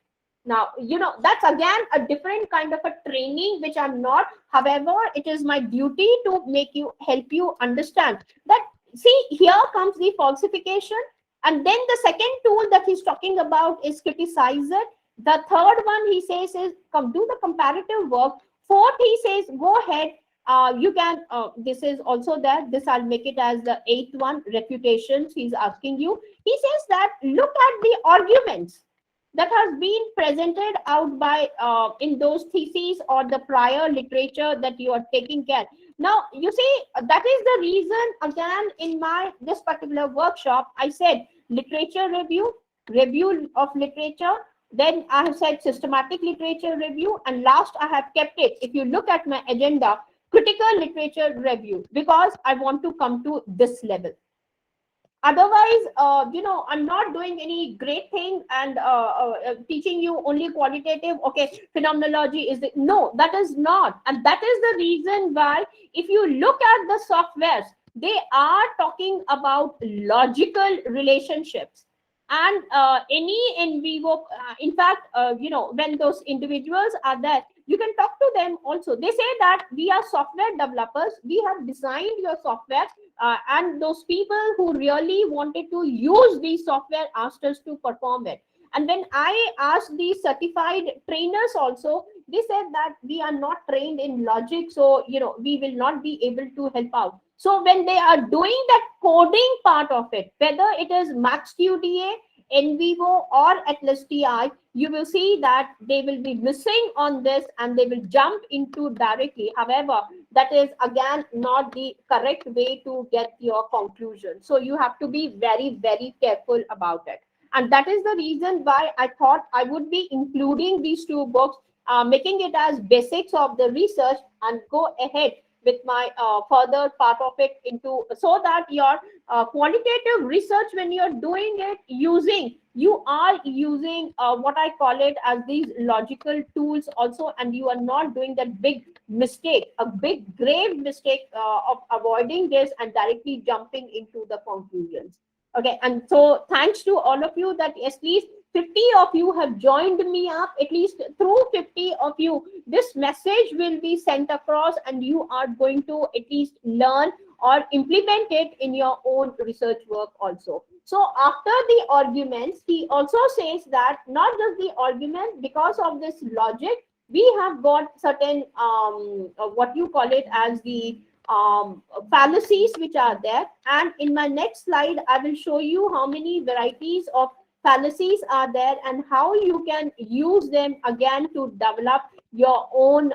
Now, that's again a different kind of a training, which I'm not. However, it is my duty to help you understand that, see, here comes the falsification. And then the second tool that he's talking about is criticizer. The third one he says is do the comparative work. Fourth, he says, go ahead. You can, this is also there. This I'll make it as the eighth one, refutations. He's asking you. He says that look at the arguments that has been presented out by in those theses or the prior literature that you are taking care. Now, you see, that is the reason, again, in this particular workshop, I said literature review of literature. Then I have said systematic literature review. And last, I have kept it, if you look at my agenda, critical literature review, because I want to come to this level. Otherwise, I'm not doing any great thing and teaching you only qualitative. Okay, phenomenology is no, that is not. And that is the reason why, if you look at the softwares, they are talking about logical relationships. And any in vivo, in fact, when those individuals are there, you can talk to them also. They say that we are software developers, we have designed your software, and those people who really wanted to use the software asked us to perform it. And when I asked the certified trainers also, they said that we are not trained in logic, so we will not be able to help out. So when they are doing that coding part of it, whether it is MaxQDA, NVivo, or Atlas TI, you will see that they will be missing on this and they will jump into directly. However, that is again not the correct way to get your conclusion. So you have to be very, very careful about it. And that is the reason why I thought I would be including these two books, making it as basics of the research, and go ahead with my further part of it into, so that your qualitative research, when you're doing it, you are using what I call it as these logical tools also, and you are not doing that big mistake, a big grave mistake of avoiding this and directly jumping into the conclusions. Okay, and so thanks to all of you that at least 50 of you have joined me up. At least through 50 of you, this message will be sent across, and you are going to at least learn or implement it in your own research work also. So after the arguments, he also says that not just the argument, because of this logic, we have got certain what you call it as the fallacies which are there. And in my next slide, I will show you how many varieties of fallacies are there and how you can use them again to develop your own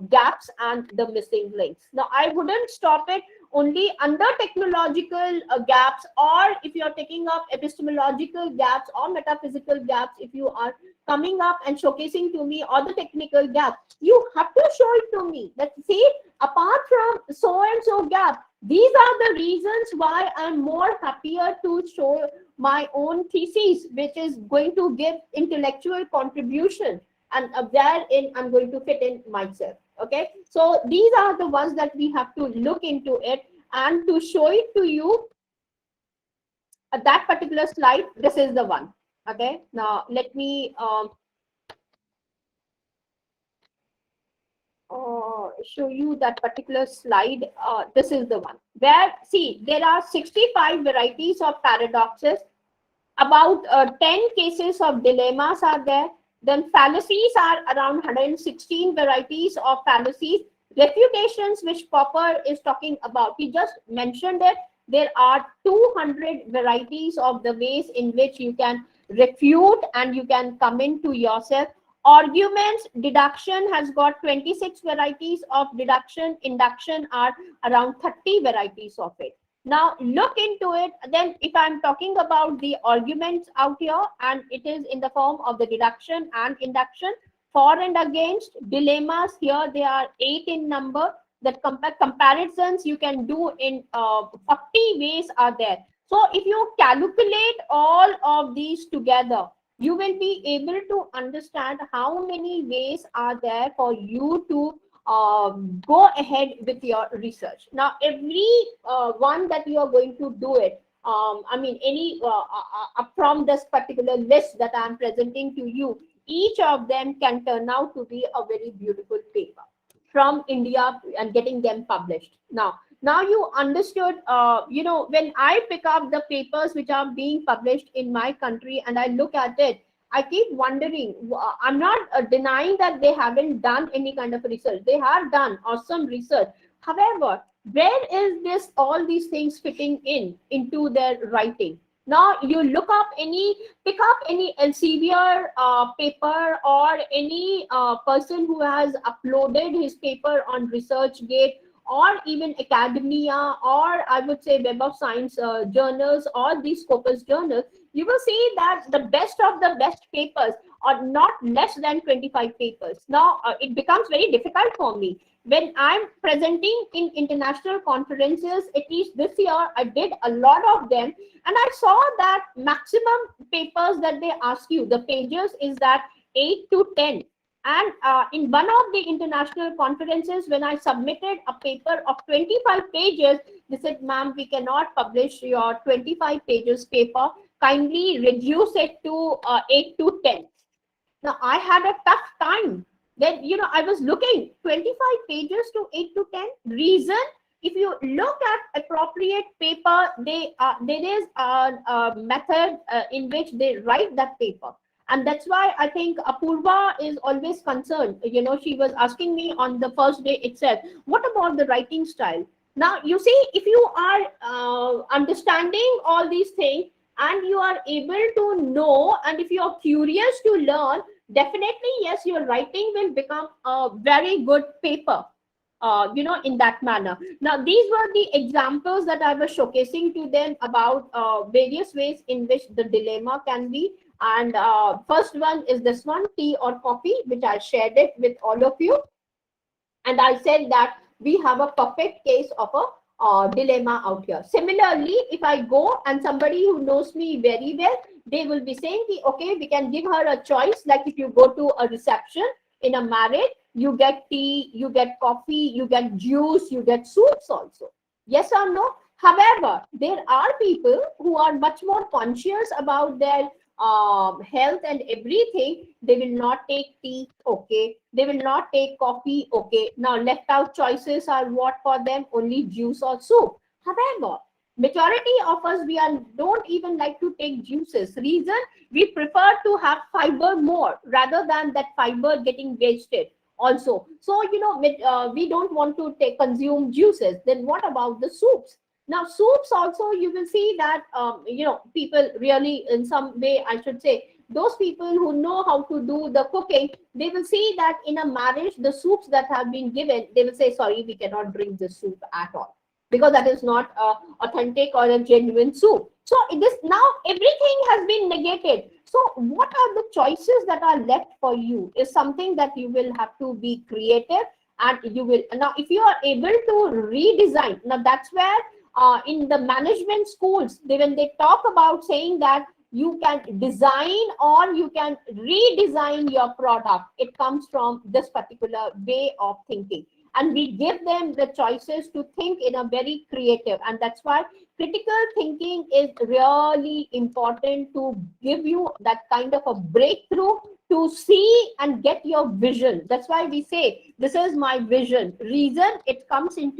gaps and the missing links. Now, I wouldn't stop it only under technological gaps, or if you're taking up epistemological gaps or metaphysical gaps, if you are coming up and showcasing to me all the technical gaps, you have to show it to me that, see, apart from so and so gap, these are the reasons why I'm more happier to show my own thesis, which is going to give intellectual contribution, and therein I'm going to fit in myself. Okay, so these are the ones that we have to look into it, and to show it to you that particular slide, this is the one. Okay, now let me show you that particular slide. This is the one where, see, there are 65 varieties of paradoxes, About 10 cases of dilemmas are there. Then fallacies are around 116 varieties of fallacies. Refutations, which Popper is talking about, he just mentioned it. There are 200 varieties of the ways in which you can refute and you can come into yourself. Arguments, deduction has got 26 varieties of deduction. Induction are around 30 varieties of it. Now look into it. Then if I'm talking about the arguments out here, and it is in the form of the deduction and induction, for and against, dilemmas, here they are 8 in number. That comparisons you can do in 40 ways are there. So if you calculate all of these together, you will be able to understand how many ways are there for you to go ahead with your research. Now, every one that you are going to do it, I mean, any from this particular list that I'm presenting to you, each of them can turn out to be a very beautiful paper from India and getting them published. Now you understood, when I pick up the papers which are being published in my country and I look at it, I keep wondering. I'm not denying that they haven't done any kind of research. They have done awesome research. However, where is this all these things fitting into their writing? Now you pick up any Elsevier paper or any person who has uploaded his paper on ResearchGate or even academia, or I would say Web of Science journals or these Scopus journals, you will see that the best of the best papers are not less than 25 papers. Now, it becomes very difficult for me. When I'm presenting in international conferences, at least this year, I did a lot of them, and I saw that maximum papers that they ask you, the pages is that 8 to 10. And in one of the international conferences, when I submitted a paper of 25 pages, they said, ma'am, we cannot publish your 25 pages paper. Kindly reduce it to 8 to 10. Now, I had a tough time. Then, I was looking 25 pages to 8 to 10. Reason, if you look at appropriate paper, there is a method in which they write that paper. And that's why I think Apurva is always concerned. She was asking me on the first day itself, what about the writing style? Now, you see, if you are understanding all these things and you are able to know, and if you are curious to learn, definitely, yes, your writing will become a very good paper. In that manner. Now, these were the examples that I was showcasing to them about various ways in which the dilemma can be. And first one is this one, tea or coffee, which I shared it with all of you. And I said that we have a perfect case of a dilemma out here. Similarly, if I go and somebody who knows me very well, they will be saying, okay, we can give her a choice. Like if you go to a reception in a marriage, you get tea, you get coffee, you get juice, you get soups also. Yes or no? However, there are people who are much more conscious about their health and everything. They will not take tea, okay. They will not take coffee, okay. Now, left out choices are what for them? Only juice or soup. However, majority of us, don't even like to take juices. Reason, we prefer to have fiber more rather than that fiber getting wasted also. So, we don't want to consume juices. Then what about the soups? Now, soups also, you will see that, people really, in some way, I should say, those people who know how to do the cooking, they will see that in a marriage, the soups that have been given, they will say, sorry, we cannot drink this soup at all, because that is not authentic or a genuine soup. So now everything has been negated. So what are the choices that are left for you is something that you will have to be creative, and you will, now if you are able to redesign, now that's where in the management schools, when they talk about saying that you can design or you can redesign your product, it comes from this particular way of thinking. And we give them the choices to think in a very creative, and that's why critical thinking is really important to give you that kind of a breakthrough to see and get your vision. That's why we say, this is my vision. Reason, it comes in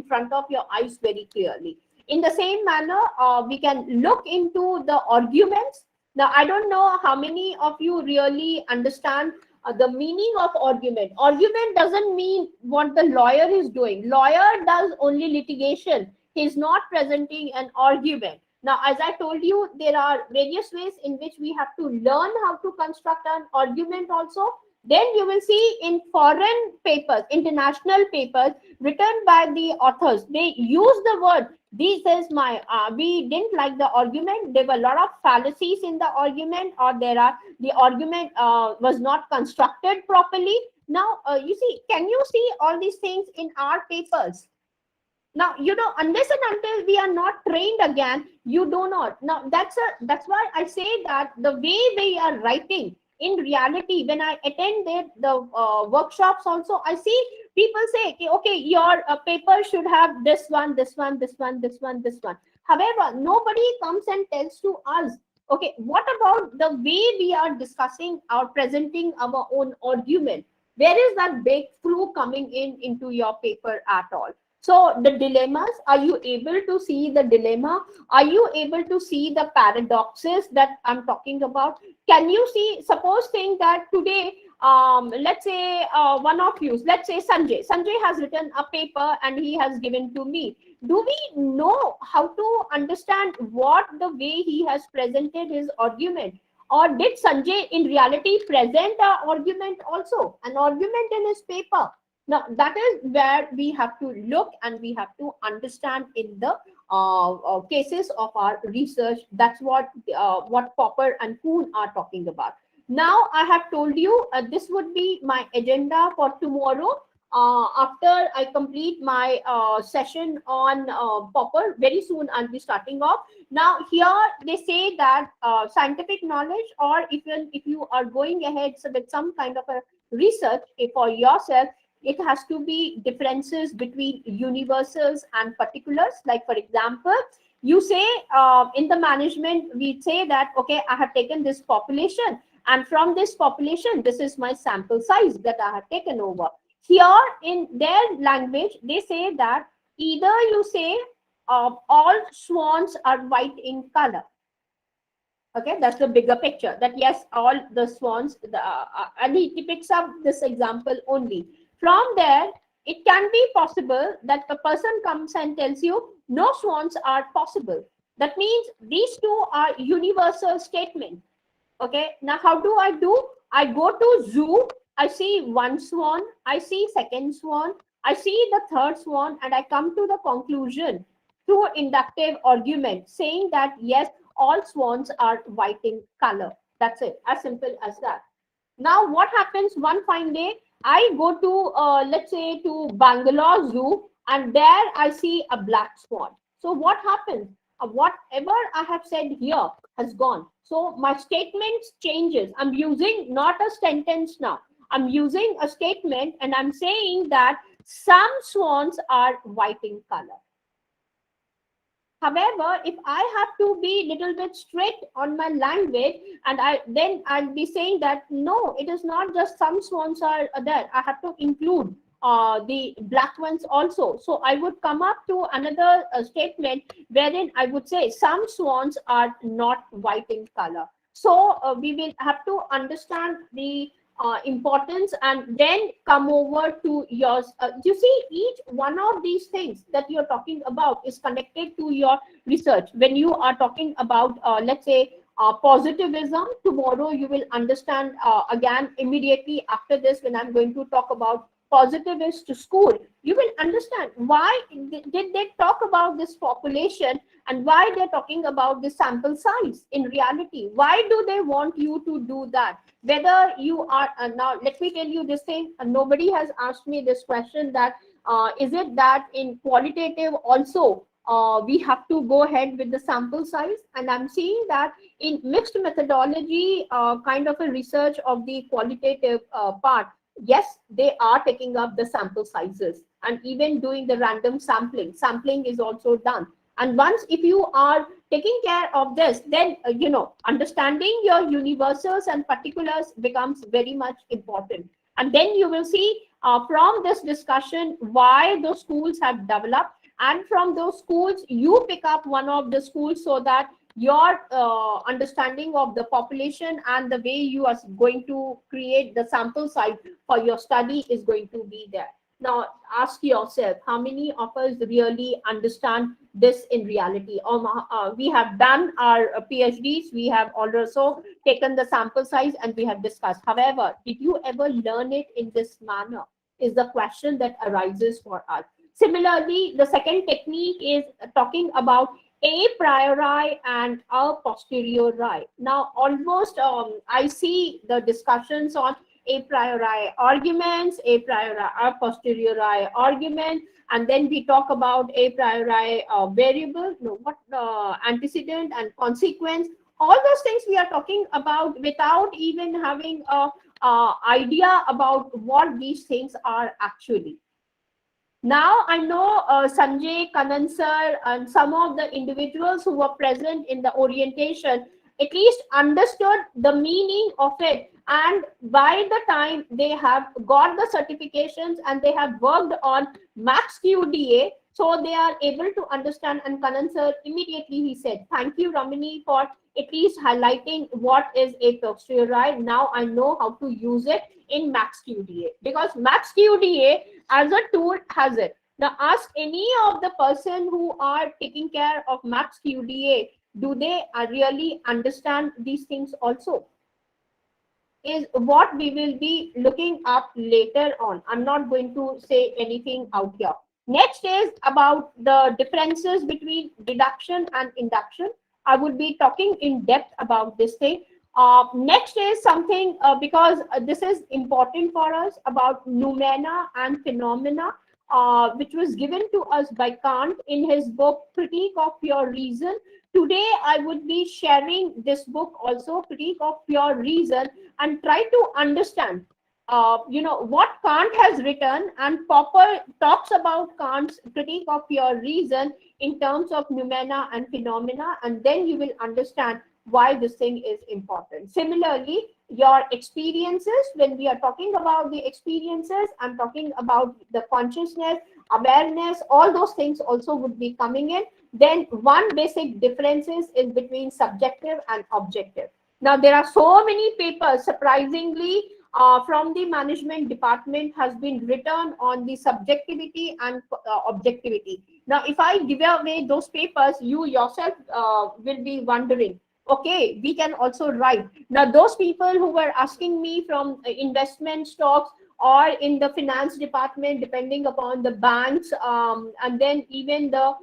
front of your eyes very clearly. In the same manner, we can look into the arguments. Now, I don't know how many of you really understand the meaning of argument. Argument doesn't mean what the lawyer is doing. Lawyer does only litigation. He's not presenting an argument. Now, as I told you, there are various ways in which we have to learn how to construct an argument also. Then you will see in foreign papers, international papers written by the authors, they use the word, this is my, we didn't like the argument. There were a lot of fallacies in the argument, or the argument was not constructed properly. Now, you see, can you see all these things in our papers? Now, unless and until we are not trained again, you do not. Now, that's why I say that the way we are writing, in reality, when I attend the workshops also, I see people say, okay, your paper should have this one, this one, this one, this one, this one. However, nobody comes and tells to us, okay, what about the way we are discussing or presenting our own argument? Where is that breakthrough coming into your paper at all? So the dilemmas, are you able to see the dilemma? Are you able to see the paradoxes that I'm talking about? Can you see, suppose think that today, let's say one of you, let's say Sanjay has written a paper and he has given to me. Do we know how to understand what the way he has presented his argument? Or did Sanjay in reality present an argument also, an argument in his paper? Now, that is where we have to look and we have to understand in the cases of our research. That's what Popper and Kuhn are talking about. Now, I have told you this would be my agenda for tomorrow. After I complete my session on Popper, very soon I'll be starting off. Now, here they say that scientific knowledge, or even if you are going ahead with some kind of a research for yourself, it has to be differences between universals and particulars. Like, for example, you say in the management, we say that, okay, I have taken this population, and from this population, this is my sample size that I have taken over. Here in their language, they say that either you say all swans are white in color. Okay, that's the bigger picture, that yes, all the swans, and he picks up this example only. From there, it can be possible that a person comes and tells you no swans are possible. That means these two are universal statements. Okay, now how do? I go to zoo, I see one swan, I see second swan, I see the third swan, and I come to the conclusion through inductive argument saying that yes, all swans are white in color. That's it, as simple as that. Now, what happens one fine day? I go to, let's say, to Bangalore Zoo, and there I see a black swan. So what happens? Whatever I have said here has gone. So my statement changes. I'm using not a sentence now. I'm using a statement, and I'm saying that some swans are white in color. However, if I have to be a little bit strict on my language, and then I'll be saying that no, it is not just some swans are there. I have to include the black ones also. So I would come up to another statement wherein I would say some swans are not white in color. So we will have to understand the importance, and then come over to yours. You see, each one of these things that you're talking about is connected to your research. When you are talking about, let's say, positivism, tomorrow you will understand again immediately after this, when I'm going to talk about positivist school, you will understand why did they talk about this population and why they're talking about the sample size in reality. Why do they want you to do that? Whether you are, now let me tell you this thing, nobody has asked me this question, that is it that in qualitative also we have to go ahead with the sample size? And I'm seeing that in mixed methodology kind of a research of the qualitative part, yes, they are taking up the sample sizes and even doing the random sampling. Sampling is also done. And once if you are taking care of this, then, understanding your universals and particulars becomes very much important. And then you will see from this discussion why those schools have developed and from those schools you pick up one of the schools, so that your understanding of the population and the way you are going to create the sample size for your study is going to be there. Now ask yourself, how many of us really understand this in reality? We have done our PhDs, we have also taken the sample size and we have discussed. However, did you ever learn it in this manner? Is the question that arises for us. Similarly, the second technique is talking about a priori and a posteriori. Now, almost I see the discussions on a priori arguments, a priori, a posteriori argument, and then we talk about a priori variable, no, what antecedent and consequence. All those things we are talking about without even having a idea about what these things are actually. Now I know Sanjay, Kanan sir, and some of the individuals who were present in the orientation at least understood the meaning of it. And by the time they have got the certifications and they have worked on Max QDA, so they are able to understand. And Kanan sir immediately he said, "Thank you, Ramani, for at least highlighting what is a posteriori. Now I know how to use it in Max QDA, because Max QDA as a tool has it." Now ask any of the person who are taking care of Max QDA, do they really understand these things also? Is what we will be looking up later on. I'm not going to say anything out here. Next is about the differences between deduction and induction. I would be talking in depth about this thing. Next is something, because this is important for us, about noumena and phenomena, which was given to us by Kant in his book Critique of Pure Reason. Today, I would be sharing this book also, Critique of Pure Reason, and try to understand, what Kant has written. And Popper talks about Kant's Critique of Pure Reason in terms of noumena and phenomena, and then you will understand why this thing is important. Similarly, your experiences, when we are talking about the experiences, I'm talking about the consciousness, awareness, all those things also would be coming in. Then one basic differences is between subjective and objective. Now there are so many papers, surprisingly, from the management department has been written on the subjectivity and objectivity. Now if I give away those papers, you yourself will be wondering, okay, we can also write. Now those people who were asking me from investment stocks or in the finance department, depending upon the banks, and then even the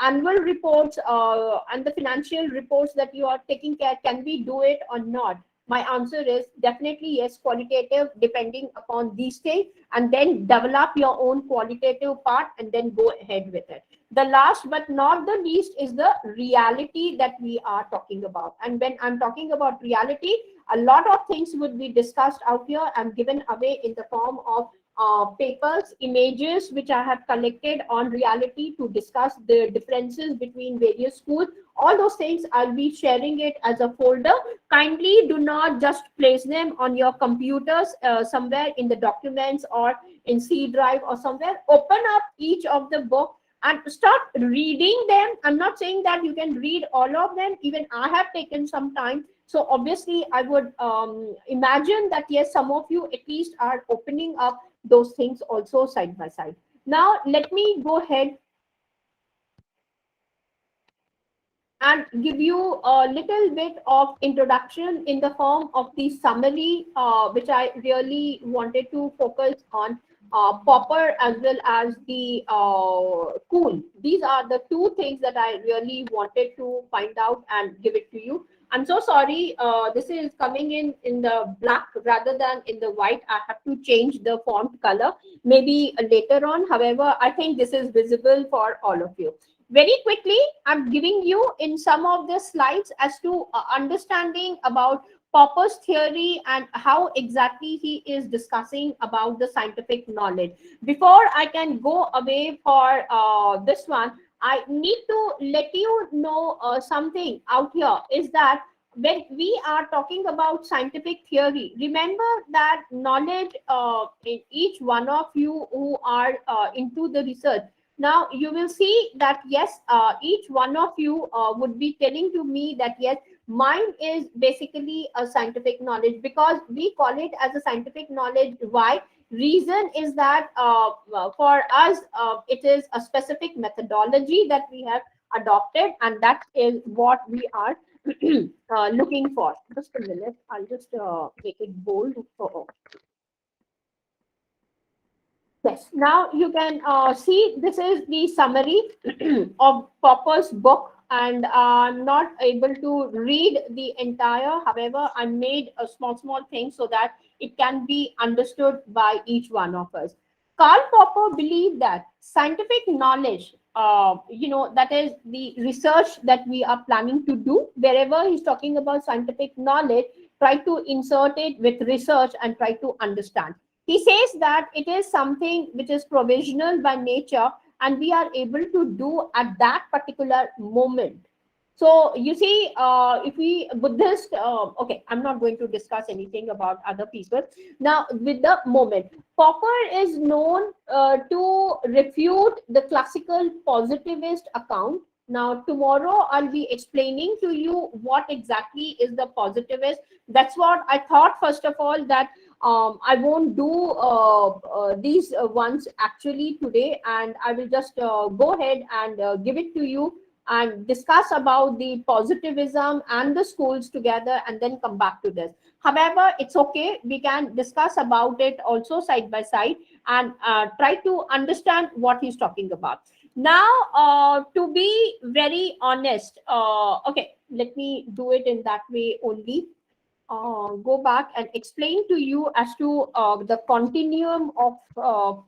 annual reports and the financial reports that you are taking care, can we do it or not? My answer is definitely yes, qualitative, depending upon these things, and then develop your own qualitative part and then go ahead with it. The last but not the least is the reality that we are talking about. And when I'm talking about reality, a lot of things would be discussed out here and given away in the form of papers, images, which I have collected on reality to discuss the differences between various schools. All those things, I'll be sharing it as a folder. Kindly do not just place them on your computers somewhere in the documents or in C drive or somewhere. Open up each of the book and start reading them. I'm not saying that you can read all of them. Even I have taken some time. So obviously, I would imagine that, yes, some of you at least are opening up those things also side by side. Now, let me go ahead and give you a little bit of introduction in the form of the summary, which I really wanted to focus on Popper as well as the Kuhn. These are the two things that I really wanted to find out and give it to you. I'm so sorry, this is coming in the black rather than in the white. I have to change the font color maybe later on. However, I think this is visible for all of you. Very quickly, I'm giving you in some of the slides as to understanding about Popper's theory and how exactly he is discussing about the scientific knowledge. Before I can go away for this one, I need to let you know something out here is that when we are talking about scientific theory, remember that knowledge in each one of you who are into the research, Now you will see that yes, each one of you would be telling to me that yes, mine is basically a scientific knowledge, because we call it as a scientific knowledge. Why? Reason is that for us it is a specific methodology that we have adopted, and that is what we are looking for. Just a minute, I'll just make it bold. Yes, now you can see this is the summary of Popper's book, and I'm not able to read the entire. However, I made a small thing so that it can be understood by each one of us. Karl Popper believed that scientific knowledge, that is the research that we are planning to do. Wherever he's talking about scientific knowledge, try to insert it with research and try to understand. He says that it is something which is provisional by nature, and we are able to do at that particular moment. So you see, if we Buddhist, okay, I'm not going to discuss anything about other people. Now, with the moment, Popper is known to refute the classical positivist account. Now, tomorrow I'll be explaining to you what exactly is the positivist. That's what I thought, first of all, that I won't do these ones actually today, and I will just go ahead and give it to you and discuss about the positivism and the schools together, and then come back to this. However, it's okay. We can discuss about it also side by side, and try to understand what he's talking about. Now, to be very honest, okay, let me do it in that way only. Go back and explain to you as to the continuum of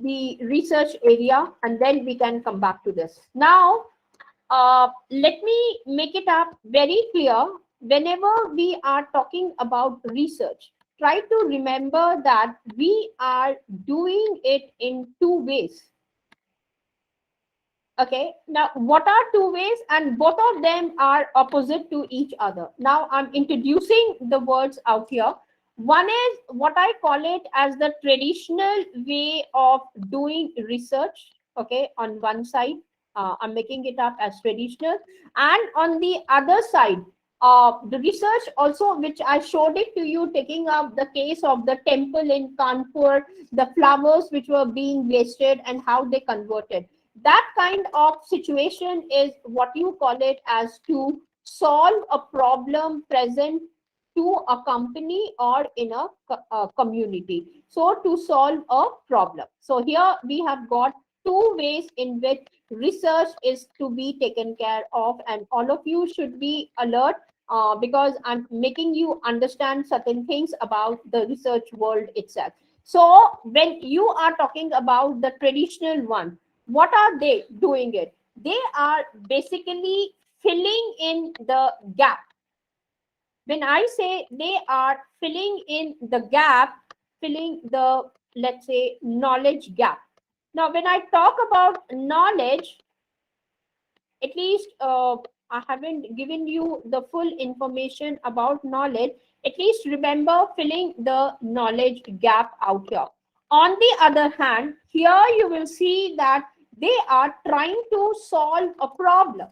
the research area, and then we can come back to this. Now, let me make it up very clear. Whenever we are talking about research, try to remember that we are doing it in two ways. Okay, now what are two ways, and both of them are opposite to each other. Now I'm introducing the words out here. One is what I call it as the traditional way of doing research. Okay, on one side, I'm making it up as traditional, and on the other side, the research also, which I showed it to you, taking up the case of the temple in Kanpur, the flowers which were being wasted and how they converted. That kind of situation is what you call it as to solve a problem present to a company or in a community. So to solve a problem. So here we have got two ways in which research is to be taken care of, and all of you should be alert because I'm making you understand certain things about the research world itself. So when you are talking about the traditional one, what are they doing it? They are basically filling in the gap. When I say they are filling in the gap, filling the, let's say, knowledge gap. Now, when I talk about knowledge, at least I haven't given you the full information about knowledge. At least remember filling the knowledge gap out here. On the other hand, here you will see that they are trying to solve a problem.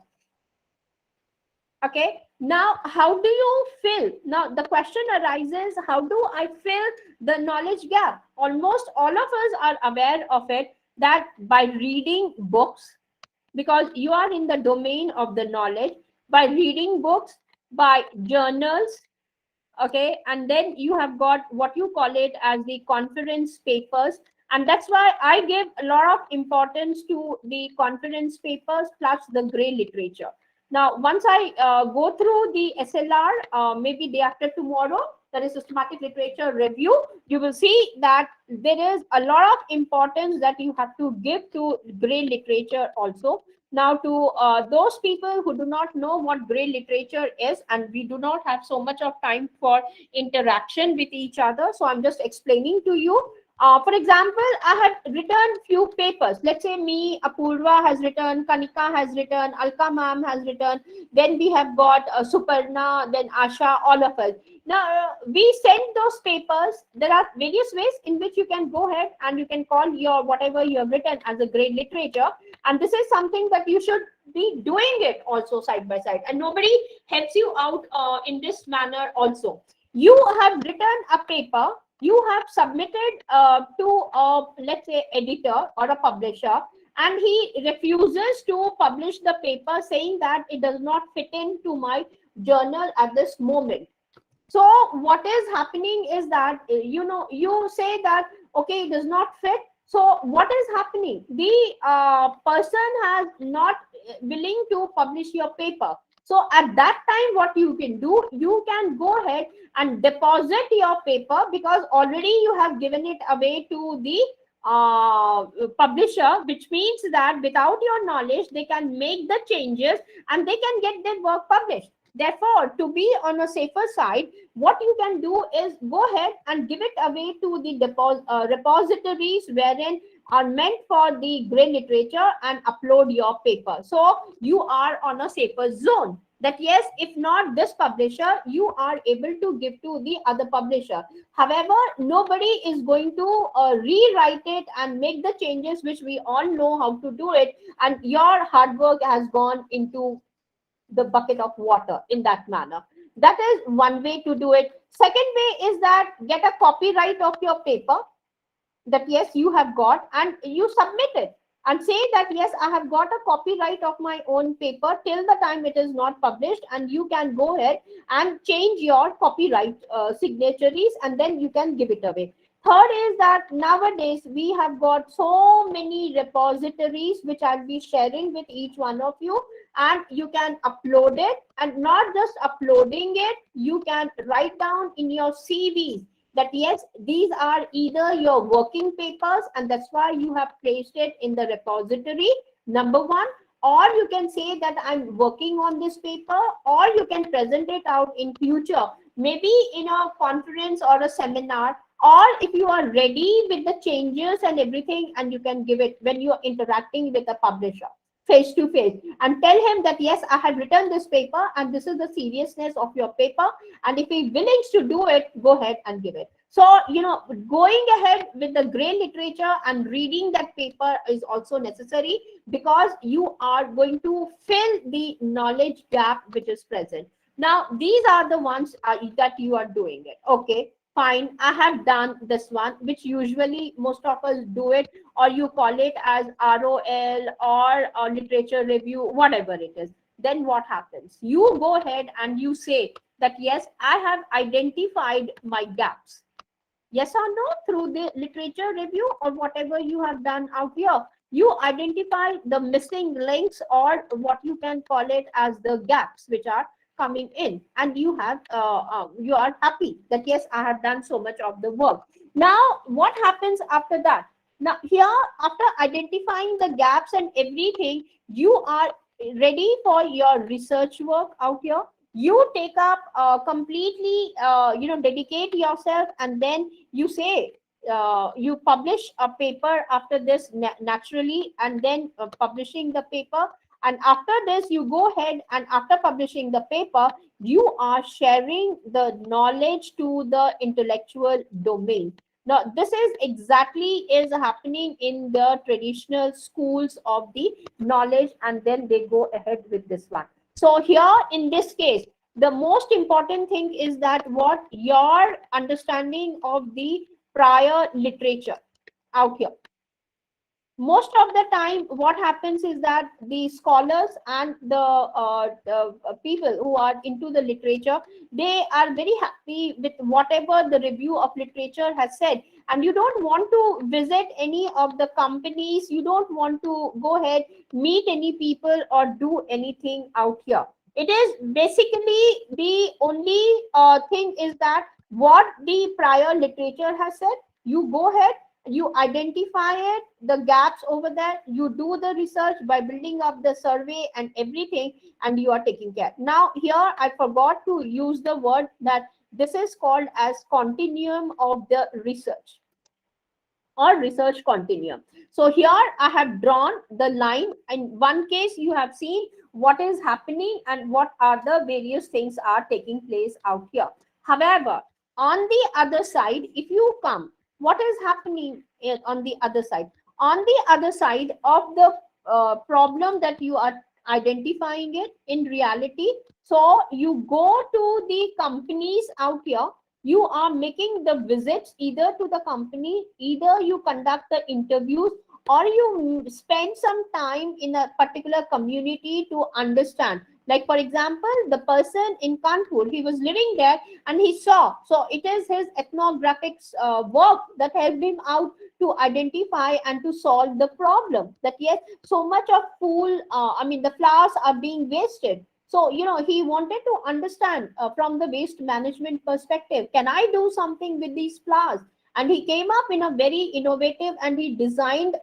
Okay, now how do you fill? Now the question arises, how do I fill the knowledge gap? Almost all of us are aware of it, that by reading books, because you are in the domain of the knowledge, by reading books, by journals, okay, and then you have got what you call it as the conference papers, and that's why I give a lot of importance to the conference papers plus the gray literature. Now once I go through the SLR, maybe day after tomorrow, that is systematic literature review, you will see that there is a lot of importance that you have to give to gray literature also. Now, to those people who do not know what gray literature is, and we do not have so much of time for interaction with each other, so I'm just explaining to you. For example, I have written few papers. Let's say me, Apurva has written, Kanika has written, Alka ma'am has written. Then we have got Suparna, then Asha, all of us. Now we send those papers. There are various ways in which you can go ahead and you can call your whatever you have written as a grade literature. And this is something that you should be doing it also side by side. And nobody helps you out in this manner also. You have written a paper, you have submitted to a, let's say, editor or a publisher, and he refuses to publish the paper, saying that it does not fit into my journal at this moment. So what is happening is that you say that okay, it does not fit. So what is happening, the person has not willing to publish your paper. So at that time, what you can do, you can go ahead and deposit your paper, because already you have given it away to the publisher, which means that without your knowledge they can make the changes and they can get their work published. Therefore, to be on a safer side, what you can do is go ahead and give it away to the repositories wherein are meant for the grey literature, and upload your paper. So you are on a safer zone, that yes, if not this publisher, you are able to give to the other publisher. However, nobody is going to rewrite it and make the changes which we all know how to do it, and your hard work has gone into the bucket of water in that manner. That is one way to do it. Second way is that get a copyright of your paper, that yes, you have got, and you submit it and say that yes, I have got a copyright of my own paper till the time it is not published, and you can go ahead and change your copyright signatories, and then you can give it away. Third is that nowadays we have got so many repositories which I'll be sharing with each one of you, and you can upload it. And not just uploading it, you can write down in your CVs that yes, these are either your working papers, and that's why you have placed it in the repository, number one. Or you can say that I'm working on this paper, or you can present it out in future, maybe in a conference or a seminar, or if you are ready with the changes and everything, and you can give it when you're interacting with a publisher face to face, and tell him that yes, I have written this paper and this is the seriousness of your paper, and if he willing to do it, go ahead and give it. So going ahead with the gray literature and reading that paper is also necessary, because you are going to fill the knowledge gap which is present. Now these are the ones that you are doing it. Okay, fine, I have done this one, which usually most of us do it, or you call it as ROL or literature review, whatever it is. Then what happens, you go ahead and you say that yes, I have identified my gaps. Yes or no? Through the literature review or whatever you have done out here, you identify the missing links, or what you can call it as the gaps which are coming in, and you have you are happy that yes, I have done so much of the work. Now what happens after that? Now here, after identifying the gaps and everything, you are ready for your research work out here. You take up completely dedicate yourself, and then you say you publish a paper after this naturally, and then publishing the paper. And after this, you go ahead and after publishing the paper, you are sharing the knowledge to the intellectual domain. Now this is exactly is happening in the traditional schools of the knowledge, and then they go ahead with this one. So here in this case, the most important thing is that what your understanding of the prior literature out here. Most of the time what happens is that the scholars and the people who are into the literature, they are very happy with whatever the review of literature has said, and you don't want to visit any of the companies, you don't want to go ahead, meet any people or do anything out here. It is basically the only thing is that what the prior literature has said, you go ahead, you identify it, the gaps over there, you do the research by building up the survey and everything, and you are taking care. Now here I forgot to use the word that this is called as continuum of the research. or research continuum. So here I have drawn the line. In one case, you have seen what is happening and what are the various things are taking place out here. However, on the other side, if you come, what is happening on the other side? On the other side of the problem that you are identifying it in reality, so you go to the companies out here, you are making the visits either to the company, either you conduct the interviews, or you spend some time in a particular community to understand. Like for example, the person in Kanpur, he was living there and he saw, so it is his ethnographics work that helped him out to identify and to solve the problem, that yes, so much of the flowers are being wasted. So he wanted to understand from the waste management perspective, can I do something with these flowers? And he came up in a very innovative, and he designed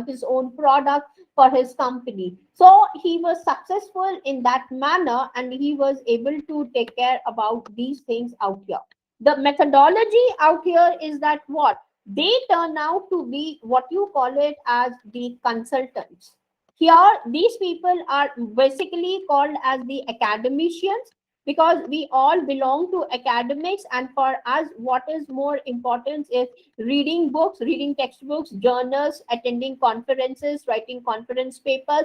his own product for his company. So he was successful in that manner, and he was able to take care about these things out here. The methodology out here is that what they turn out to be, what you call it as the consultants. Here these people are basically called as the academicians, because we all belong to academics, and for us what is more important is reading books, reading textbooks, journals, attending conferences, writing conference papers,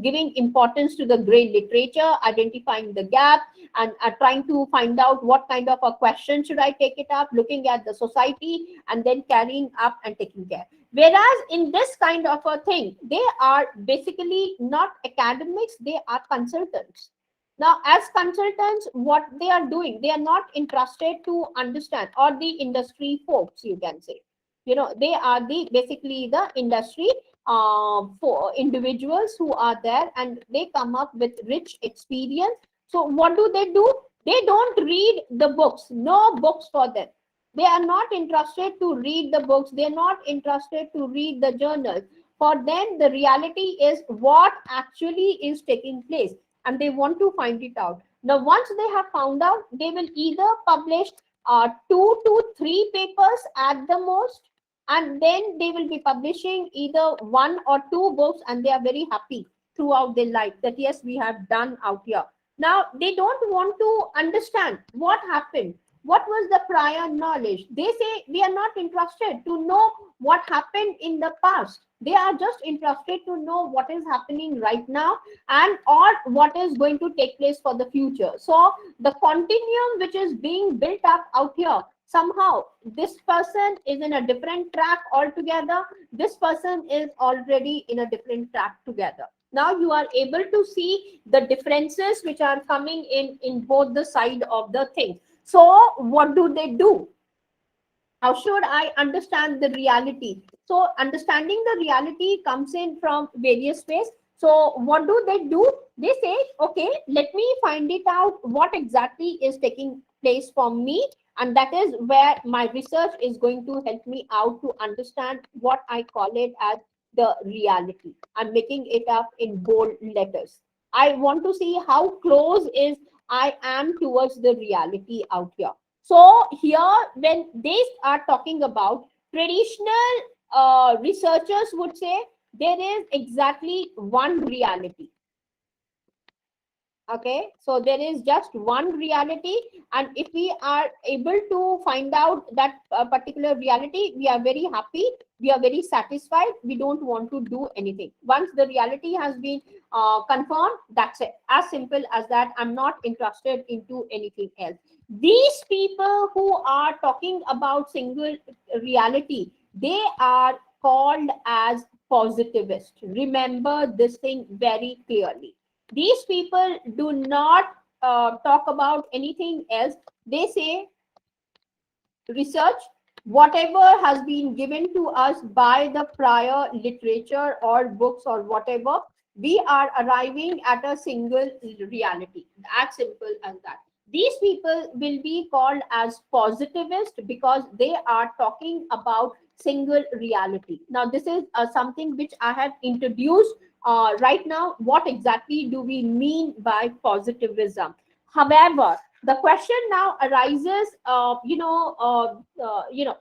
giving importance to the great literature, identifying the gap, and trying to find out what kind of a question should I take it up, looking at the society, and then carrying up and taking care. Whereas in this kind of a thing, they are basically not academics, they are consultants. Now, as consultants, what they are doing, they are not interested to understand, or the industry folks, you can say. They are the basically the industry for individuals who are there, and they come up with rich experience. So what do? They don't read the books, no books for them. They are not interested to read the books, they are not interested to read the journals. For them, the reality is what actually is taking place, and they want to find it out. Now, once they have found out, they will either publish 2 to 3 papers at the most, and then they will be publishing either 1 or 2 books, and they are very happy throughout their life that yes, we have done out here. Now, they don't want to understand what happened, what was the prior knowledge. They say we are not interested to know what happened in the past. They are just interested to know what is happening right now, and or what is going to take place for the future. So the continuum which is being built up out here, somehow this person is in a different track altogether, this person is already in a different track together. Now you are able to see the differences which are coming in both the side of the thing. So what do? How should I understand the reality? So understanding the reality comes in from various ways. So what do? They say, okay, let me find it out what exactly is taking place for me. And that is where my research is going to help me out to understand what I call it as the reality. I'm making it up in bold letters. I want to see how close is I am towards the reality out here. So here, when they are talking about traditional researchers would say there is exactly one reality. Okay, so there is just one reality, and if we are able to find out that particular reality, we are very happy, we are very satisfied, we don't want to do anything. Once the reality has been confirmed, that's it, as simple as that. I'm not interested into anything else. These people who are talking about single reality, they are called as positivists. Remember this thing very clearly. These people do not talk about anything else. They say research, whatever has been given to us by the prior literature or books or whatever, we are arriving at a single reality. As simple as that. These people will be called as positivist because they are talking about single reality. Now, this is something which I have introduced right now. What exactly do we mean by positivism? However, The question now arises,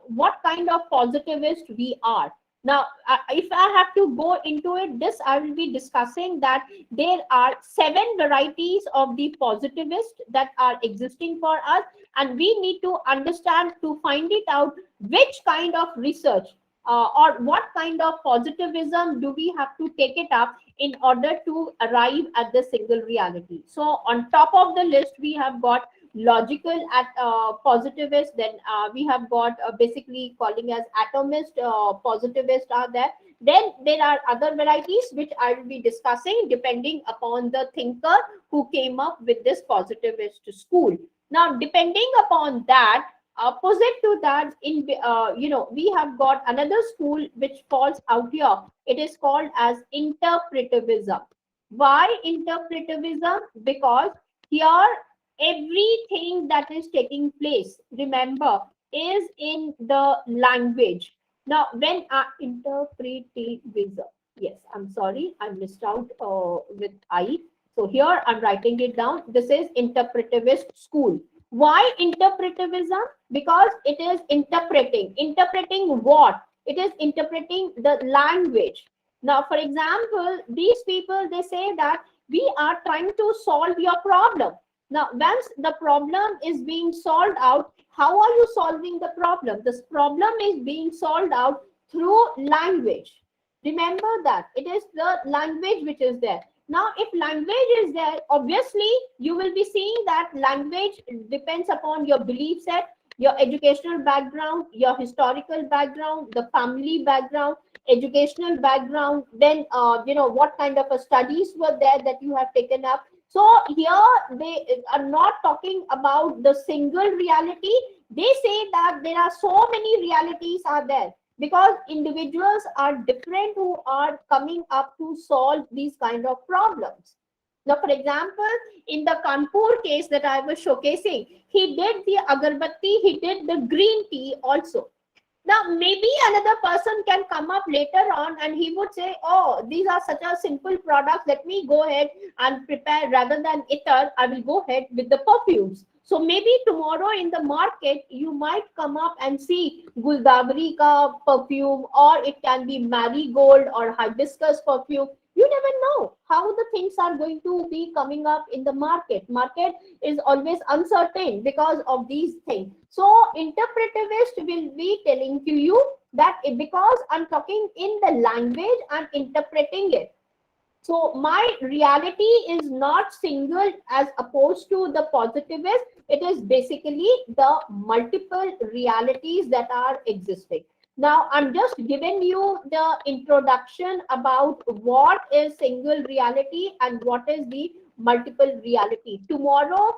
what kind of positivist we are. Now, if I have to go into it, this I will be discussing that there are 7 varieties of the positivist that are existing for us, and we need to understand to find it out which kind of research or what kind of positivism do we have to take it up in order to arrive at the single reality. So on top of the list, we have got logical at positivist, then we have got basically calling as atomist positivist are there. Then there are other varieties which I will be discussing depending upon the thinker who came up with this positivist school. Now depending upon that, opposite to that, in we have got another school which falls out here. It is called as interpretivism. Why interpretivism? Because here everything that is taking place, remember, is in the language. Now when interpretivism, yes, I'm sorry, I missed out with I. So here I'm writing it down. This is interpretivist school. Why interpretivism? Because it is interpreting what? It is interpreting the language. Now for example, these people, they say that we are trying to solve your problem. Now, once the problem is being solved out, how are you solving the problem? This problem is being solved out through language. Remember that it is the language which is there. Now, if language is there, obviously you will be seeing that language depends upon your belief set, your educational background, your historical background, the family background, educational background, then what kind of studies were there that you have taken up. So here they are not talking about the single reality. They say that there are so many realities are there because individuals are different who are coming up to solve these kind of problems. Now, for example, in the Kanpur case that I was showcasing, he did the agarbatti, he did the green tea also. Now, maybe another person can come up later on and he would say, oh, these are such a simple products. Let me go ahead and prepare rather than ether. I will go ahead with the perfumes. So maybe tomorrow in the market, you might come up and see Guldabri ka perfume, or it can be marigold or hibiscus perfume. You never know how the things are going to be coming up in the market. Market is always uncertain because of these things. So interpretivist will be telling to you that because I'm talking in the language, I'm interpreting it. So my reality is not single as opposed to the positivist. It is basically the multiple realities that are existing. Now, I'm just giving you the introduction about what is single reality and what is the multiple reality. Tomorrow,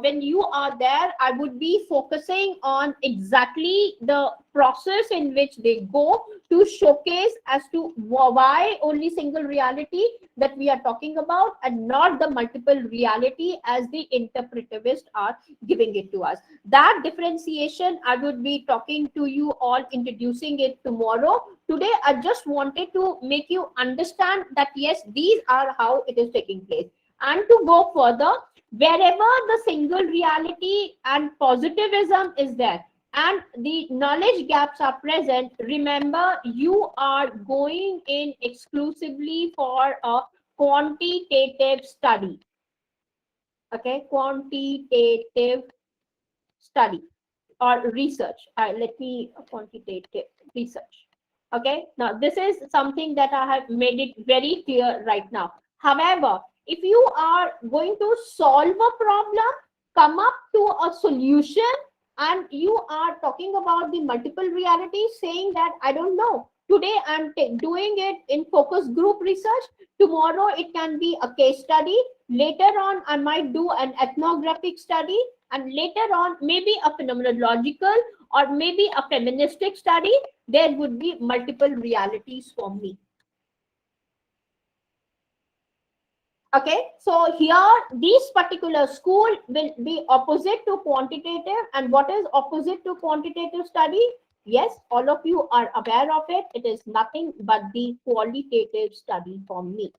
when you are there, I would be focusing on exactly the process in which they go to showcase as to why only single reality that we are talking about and not the multiple reality as the interpretivists are giving it to us. That differentiation I would be talking to you all, introducing it tomorrow. Today I just wanted to make you understand that yes, these are how it is taking place. And to go further, wherever the single reality and positivism is there and the knowledge gaps are present, remember you are going in exclusively for a quantitative study. Okay, quantitative study or research. Let me quantitative research. Okay, now this is something that I have made it very clear right now. However, if you are going to solve a problem, come up to a solution, and you are talking about the multiple realities, saying that I don't know. Today I'm doing it in focus group research. Tomorrow it can be a case study. Later on, I might do an ethnographic study, and later on, maybe a phenomenological or maybe a feministic study. There would be multiple realities for me. Okay, so here this particular school will be opposite to quantitative. And what is opposite to quantitative study? Yes, all of you are aware of it. It is nothing but the qualitative study for me.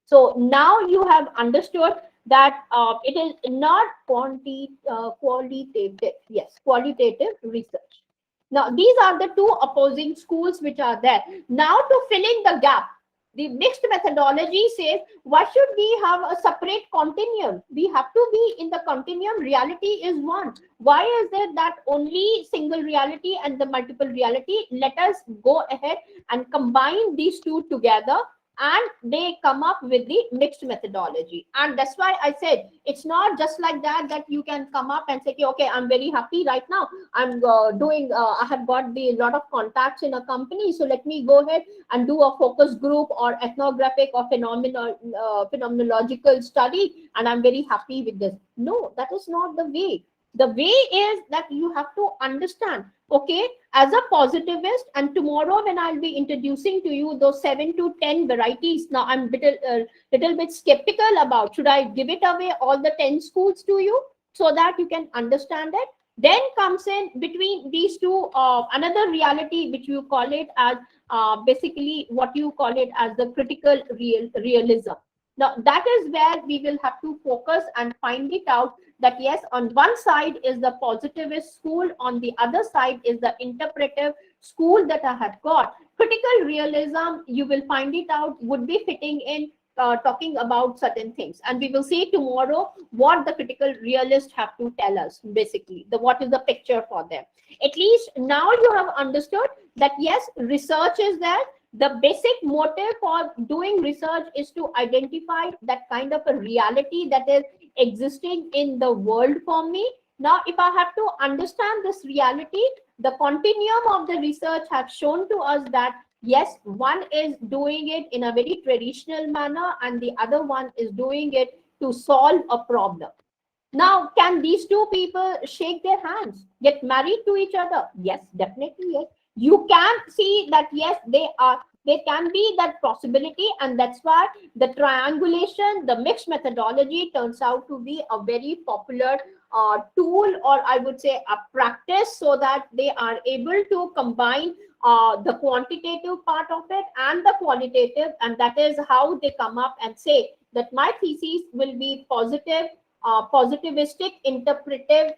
So now you have understood that it is not qualitative, yes, qualitative research. Now, these are the two opposing schools which are there. Now, to fill in the gap, the mixed methodology says, why should we have a separate continuum? We have to be in the continuum. Reality is one. Why is there that only single reality and the multiple reality? Let us go ahead and combine these two together, and they come up with the mixed methodology. And that's why I said it's not just like that you can come up and say, okay, I'm very happy right now. I'm I have got the lot of contacts in a company, so let me go ahead and do a focus group or ethnographic or phenomenological study, and I'm very happy with this. No, that is not the way. The way is that you have to understand, okay, as a positivist, and tomorrow when I'll be introducing to you those 7 to 10 varieties, now I'm little bit skeptical about, should I give it away all the 10 schools to you so that you can understand it. Then comes in between these two another reality which you call it as basically what you call it as the critical realism. Now that is where we will have to focus and find it out, that yes, on one side is the positivist school, on the other side is the interpretive school that I had got. Critical realism, you will find it out, would be fitting in talking about certain things, and we will see tomorrow what the critical realists have to tell us, basically what is the picture for them. At least now you have understood that yes, research is there. The basic motive for doing research is to identify that kind of a reality that is existing in the world for me. Now, if I have to understand this reality, the continuum of the research has shown to us that yes, one is doing it in a very traditional manner and the other one is doing it to solve a problem. Now, can these two people shake their hands, get married to each other? Yes, definitely yes. You can see that yes, there can be that possibility, and that's why the triangulation, the mixed methodology turns out to be a very popular tool, or I would say a practice, so that they are able to combine the quantitative part of it and the qualitative, and that is how they come up and say that my thesis will be positivistic interpretive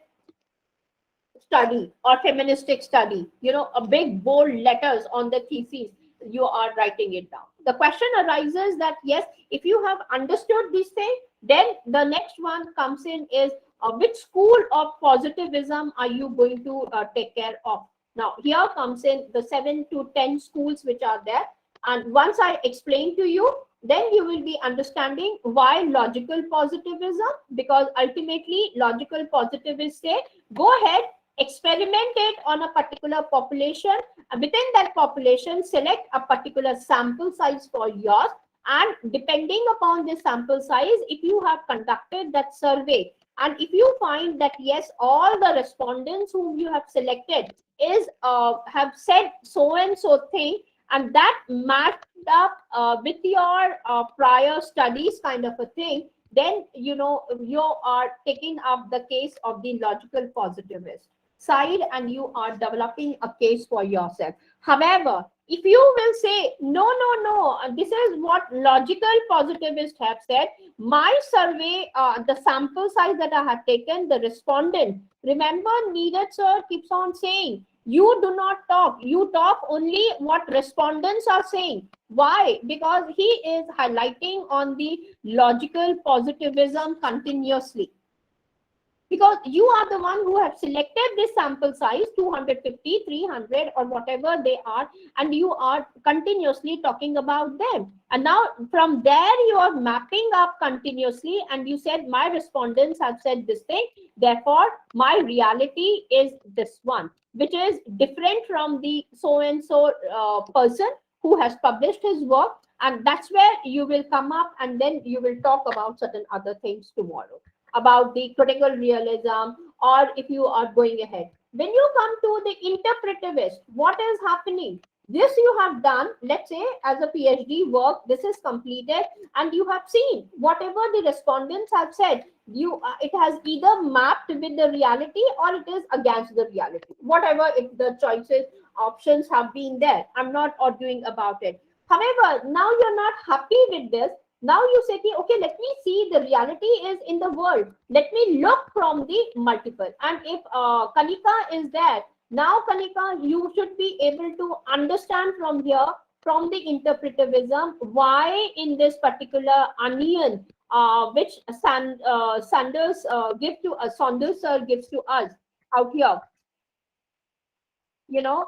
study or feministic study, a big bold letters on the thesis, you are writing it down. The question arises that yes, if you have understood this thing, then the next one comes in is which school of positivism are you going to take care of. Now here comes in the 7 to 10 schools which are there, and once I explain to you, then you will be understanding why logical positivism, because ultimately logical positivists say, go ahead, experiment it on a particular population. Within that population, select a particular sample size for yours, and depending upon the sample size, if you have conducted that survey and if you find that yes, all the respondents whom you have selected is have said so and so thing, and that matched up with your prior studies kind of a thing, then you are taking up the case of the logical positivist side and you are developing a case for yourself. However, if you will say, no, this is what logical positivists have said, my survey, the sample size that I have taken, the respondent, remember Neeraj sir keeps on saying, you do not talk, you talk only what respondents are saying. Why? Because he is highlighting on the logical positivism continuously, because you are the one who have selected this sample size 250, 300 or whatever they are, and you are continuously talking about them, and now from there you are mapping up continuously, and you said my respondents have said this thing, therefore my reality is this one, which is different from the so and so person who has published his work, and that's where you will come up, and then you will talk about certain other things tomorrow about the critical realism, or if you are going ahead. When you come to the interpretivist, what is happening? This you have done, let's say as a PhD work, this is completed, and you have seen whatever the respondents have said, it has either mapped with the reality or it is against the reality. Whatever if the choices, options have been there, I'm not arguing about it. However, now you're not happy with this, Now you say, okay, let me see the reality is in the world. Let me look from the multiple. And if Kanika is there, now Kanika, you should be able to understand from here, from the interpretivism, why in this particular onion, which Saunders sir gives to us out here,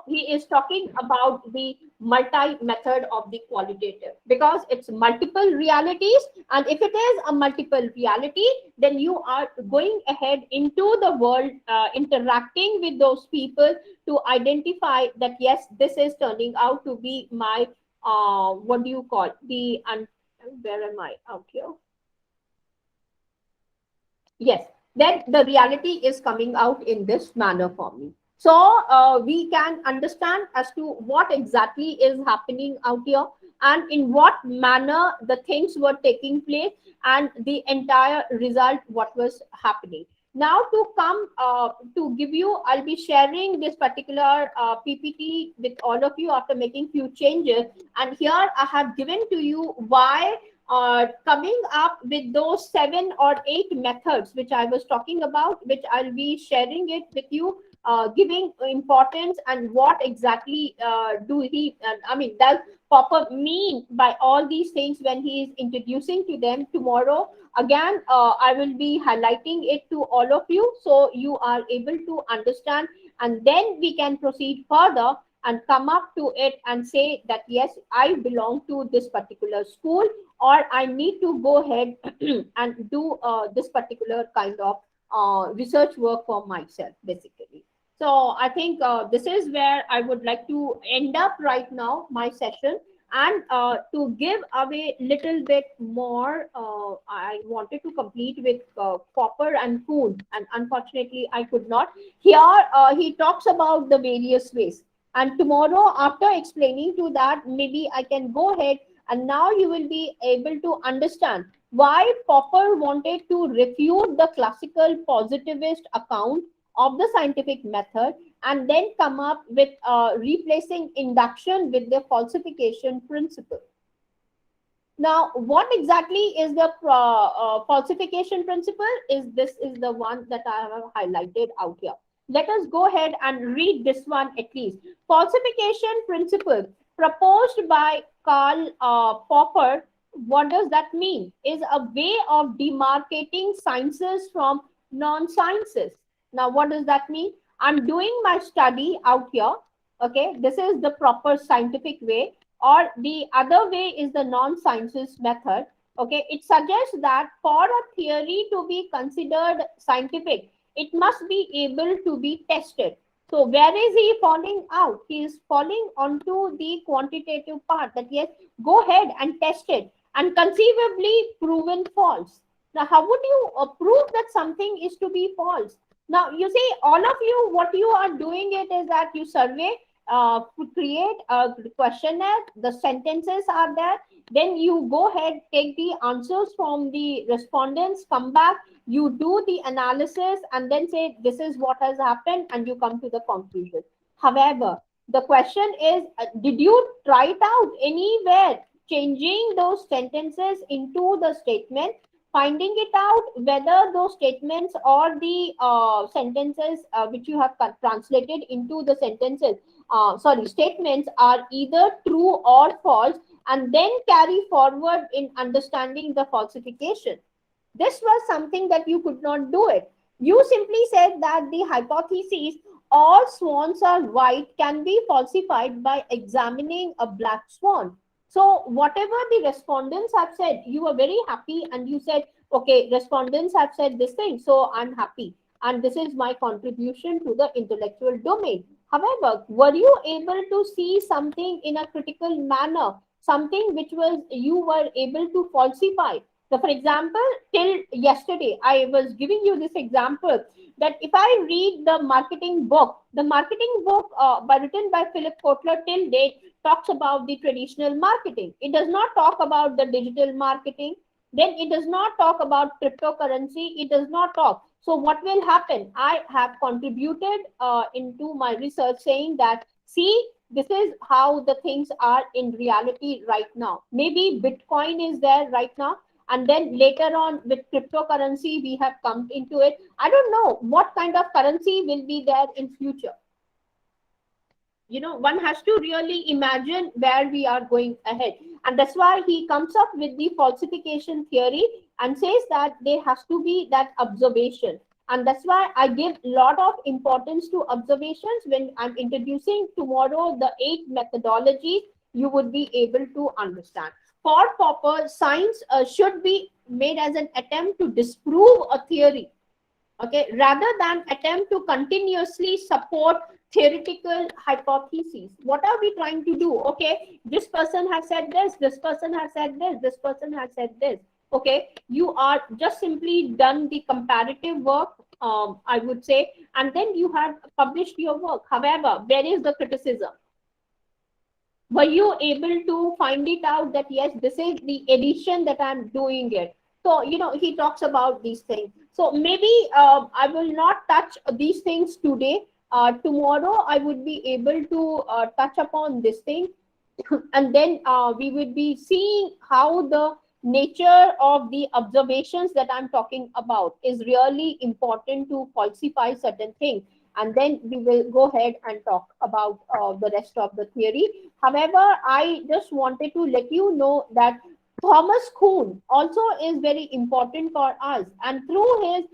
he is talking about the multi method of the qualitative, because it's multiple realities. And if it is a multiple reality, then you are going ahead into the world, interacting with those people to identify that yes, this is turning out to be my what do you call where am I out here? Yes, then the reality is coming out in this manner for me. So we can understand as to what exactly is happening out here, and in what manner the things were taking place, and the entire result what was happening. Now to come to give you, I'll be sharing this particular PPT with all of you after making few changes. And here I have given to you why coming up with those 7 or 8 methods which I was talking about, which I'll be sharing it with you, giving importance and what exactly does Popper mean by all these things when he is introducing to them tomorrow. Again, I will be highlighting it to all of you so you are able to understand, and then we can proceed further and come up to it and say that yes, I belong to this particular school, or I need to go ahead and do this particular kind of research work for myself, basically. So I think this is where I would like to end up right now, my session. And to give away little bit more, I wanted to complete with Popper and Kuhn, and unfortunately I could not. Here he talks about the various ways. And tomorrow, after explaining to that, maybe I can go ahead, and now you will be able to understand why Popper wanted to refute the classical positivist account of the scientific method, and then come up with replacing induction with the falsification principle. Now, what exactly is the falsification principle? This is the one that I have highlighted out here. Let us go ahead and read this one at least. Falsification principle proposed by Karl Popper. What does that mean? Is a way of demarcating sciences from non-sciences. Now, what does that mean? I'm doing my study out here. Okay, this is the proper scientific way, or the other way is the non-sciences method. Okay, it suggests that for a theory to be considered scientific, it must be able to be tested. So where is he falling out? He is falling onto the quantitative part, that yes, go ahead and test it and conceivably proven false. Now how would you prove that something is to be false? Now you see, all of you, what you are doing it is that you survey, create a questionnaire, the sentences are there, then you go ahead, take the answers from the respondents, come back, you do the analysis, and then say this is what has happened, and you come to the conclusion. However, the question is, did you try it out anywhere, changing those sentences into the statement, finding it out whether those statements or the sentences which you have translated into the sentences, statements, are either true or false, and then carry forward in understanding the falsification. This was something that you could not do it. You simply said that the hypothesis all swans are white can be falsified by examining a black swan. So whatever the respondents have said, you were very happy and you said, okay, respondents have said this thing, so I'm happy. And this is my contribution to the intellectual domain. However, were you able to see something in a critical manner, something which was you were able to falsify? So, for example, till yesterday, I was giving you this example that if I read the marketing book written by Philip Kotler till date talks about the traditional marketing. It does not talk about the digital marketing. Then it does not talk about cryptocurrency. It does not talk. So what will happen? I have contributed into my research saying that, see, this is how the things are in reality right now. Maybe Bitcoin is there right now, and then later on with cryptocurrency we have come into it. I don't know what kind of currency will be there in future. One has to really imagine where we are going ahead, and that's why he comes up with the falsification theory and says that there has to be that observation. And that's why I give a lot of importance to observations when I'm introducing tomorrow the 8 methodologies. You would be able to understand. For Popper, science should be made as an attempt to disprove a theory, okay, rather than attempt to continuously support theoretical hypotheses. What are we trying to do? Okay, this person has said this, this person has said this, this person has said this. Okay, you are just simply done the comparative work, I would say, and then you have published your work. However, where is the criticism? Were you able to find it out that yes, this is the edition that I'm doing it? So he talks about these things. So maybe I will not touch these things today. Tomorrow I would be able to touch upon this thing, and then we would be seeing how the nature of the observations that I'm talking about is really important to falsify certain things. And then we will go ahead and talk about the rest of the theory. However, I just wanted to let you know that Thomas Kuhn also is very important for us, and through his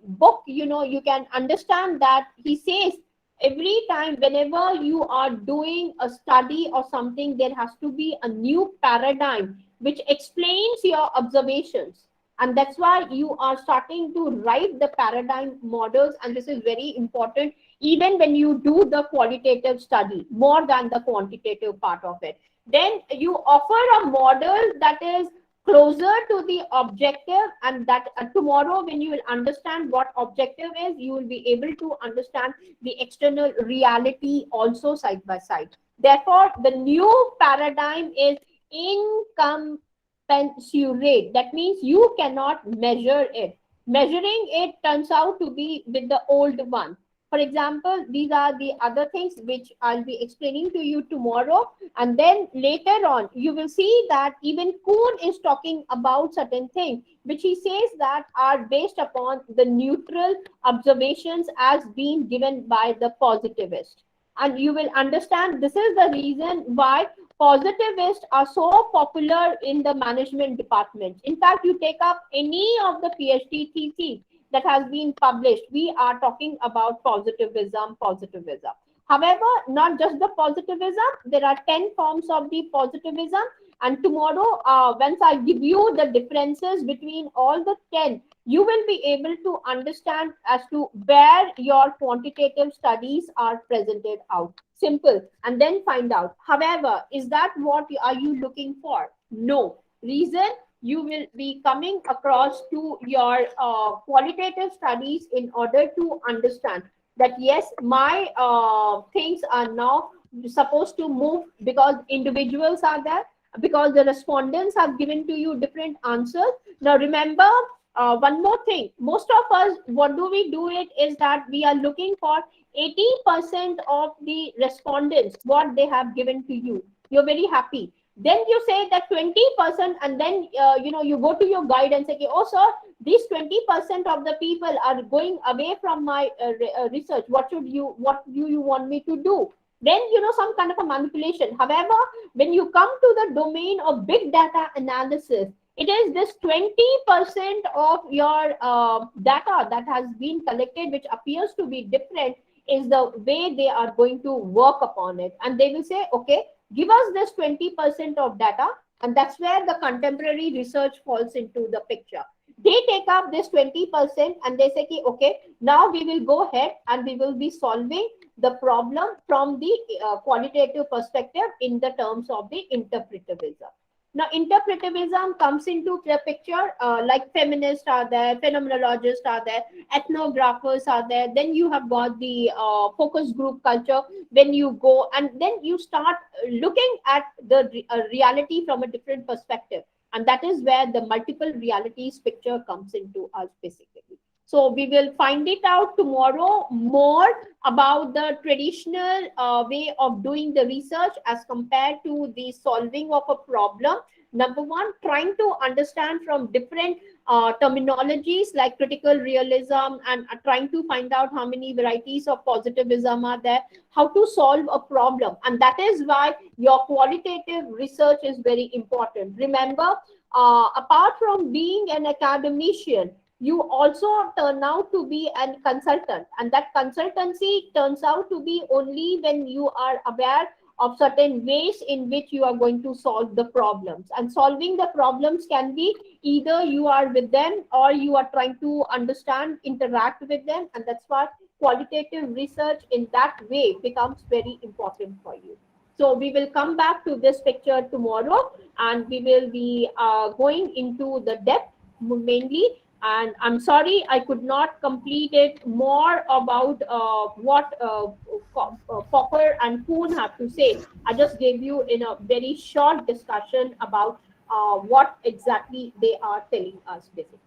book, you can understand that he says every time whenever you are doing a study or something, there has to be a new paradigm which explains your observations. And that's why you are starting to write the paradigm models, and this is very important even when you do the qualitative study more than the quantitative part of it. Then you offer a model that is closer to the objective, and that tomorrow when you will understand what objective is, you will be able to understand the external reality also side by side. Therefore, the new paradigm is incommensurate. That means you cannot measure it. Measuring it turns out to be with the old one. For example, these are the other things which I'll be explaining to you tomorrow. And then later on, you will see that even Kuhn is talking about certain things, which he says that are based upon the neutral observations as being given by the positivist. And you will understand this is the reason why positivists are so popular in the management department. In fact, you take up any of the PhD theses that has been published, we are talking about positivism. However, not just the positivism, there are 10 forms of the positivism. And tomorrow, once I give you the differences between all the 10, you will be able to understand as to where your quantitative studies are presented out. Simple. And then find out. However, is that what are you looking for? No. Reason, you will be coming across to your qualitative studies in order to understand that yes, my things are now supposed to move because individuals are there, because the respondents have given to you different answers. Now remember, one more thing, most of us, what do we do it is that we are looking for 80% of the respondents what they have given to you. You're very happy. Then you say that 20%, and then you go to your guide and say, okay, oh sir, these 20% of the people are going away from my research. What do you want me to do? Then some kind of a manipulation. However, when you come to the domain of big data analysis, it is this 20% of your data that has been collected, which appears to be different, is the way they are going to work upon it. And they will say, okay, give us this 20% of data. And that's where the contemporary research falls into the picture. They take up this 20% and they say, okay, now we will go ahead and we will be solving the problem from the qualitative perspective in the terms of the interpretivism. Now, interpretivism comes into the picture, like feminists are there, phenomenologists are there, ethnographers are there. Then you have got the focus group culture. When you go and then you start looking at the reality from a different perspective. And that is where the multiple realities picture comes into us basically. So we will find it out tomorrow more about the traditional way of doing the research as compared to the solving of a problem. Number one, trying to understand from different terminologies like critical realism, and trying to find out how many varieties of positivism are there, how to solve a problem. And that is why your qualitative research is very important. Remember, apart from being an academician, you also turn out to be a consultant, and that consultancy turns out to be only when you are aware of certain ways in which you are going to solve the problems. And solving the problems can be either you are with them or you are trying to understand, interact with them, and that's what qualitative research in that way becomes very important for you. So we will come back to this picture tomorrow, and we will be going into the depth mainly. And I'm sorry I could not complete it more about what Popper and Kuhn have to say. I just gave you in a very short discussion about what exactly they are telling us basically.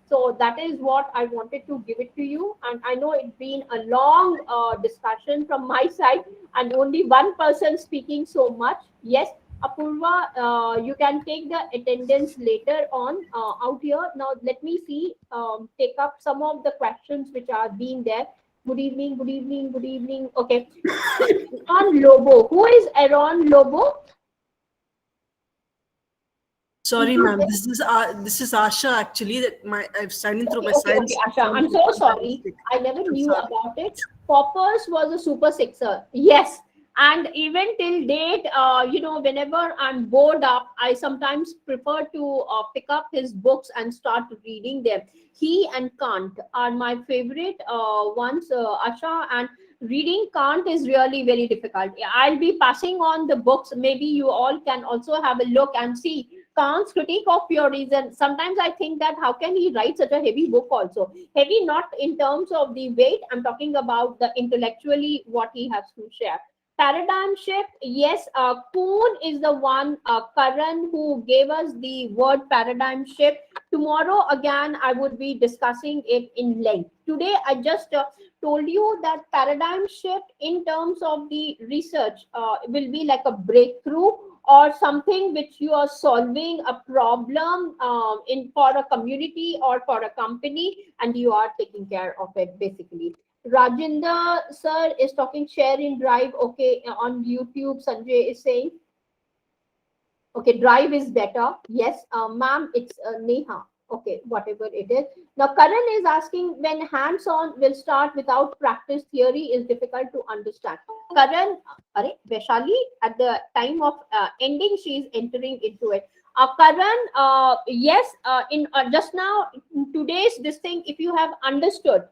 So that is what I wanted to give it to you. And I know it's been a long discussion from my side, and only one person speaking so much. Yes, Apurva, you can take the attendance later on out here. Now, let me see, take up some of the questions which are being there. Good evening, good evening, good evening. Okay. Aaron Lobo. Who is Aaron Lobo? Sorry, ma'am. This is Asha actually. That my I've signed in through my Okay, science Asha. account. I'm so sorry. I never I'm knew sorry. about it. Poppers was a super sixer. Yes. And even till date, whenever I'm bored up, I sometimes prefer to pick up his books and start reading them. He and Kant are my favorite ones, Asha. And reading Kant is really very difficult. I'll be passing on the books. Maybe you all can also have a look and see Kant's Critique of Pure Reason. Sometimes I think that how can he write such a heavy book also? Heavy not in terms of the weight, I'm talking about the intellectually what he has to share. Paradigm shift, yes, Kuhn is the one, Karan, who gave us the word paradigm shift. Tomorrow, again, I would be discussing it in length. Today, I just told you that paradigm shift in terms of the research will be like a breakthrough or something which you are solving a problem in for a community or for a company, and you are taking care of it basically. Rajinder sir is talking share in drive. Okay, on YouTube, Sanjay is saying, okay, drive is better. Yes, ma'am, it's Neha. Okay, whatever it is. Now, Karan is asking when hands-on will start without practice, theory is difficult to understand. Karan, Vaishali, at the time of ending, she is entering into it. Karan, yes, in just now, in today's this thing, if you have understood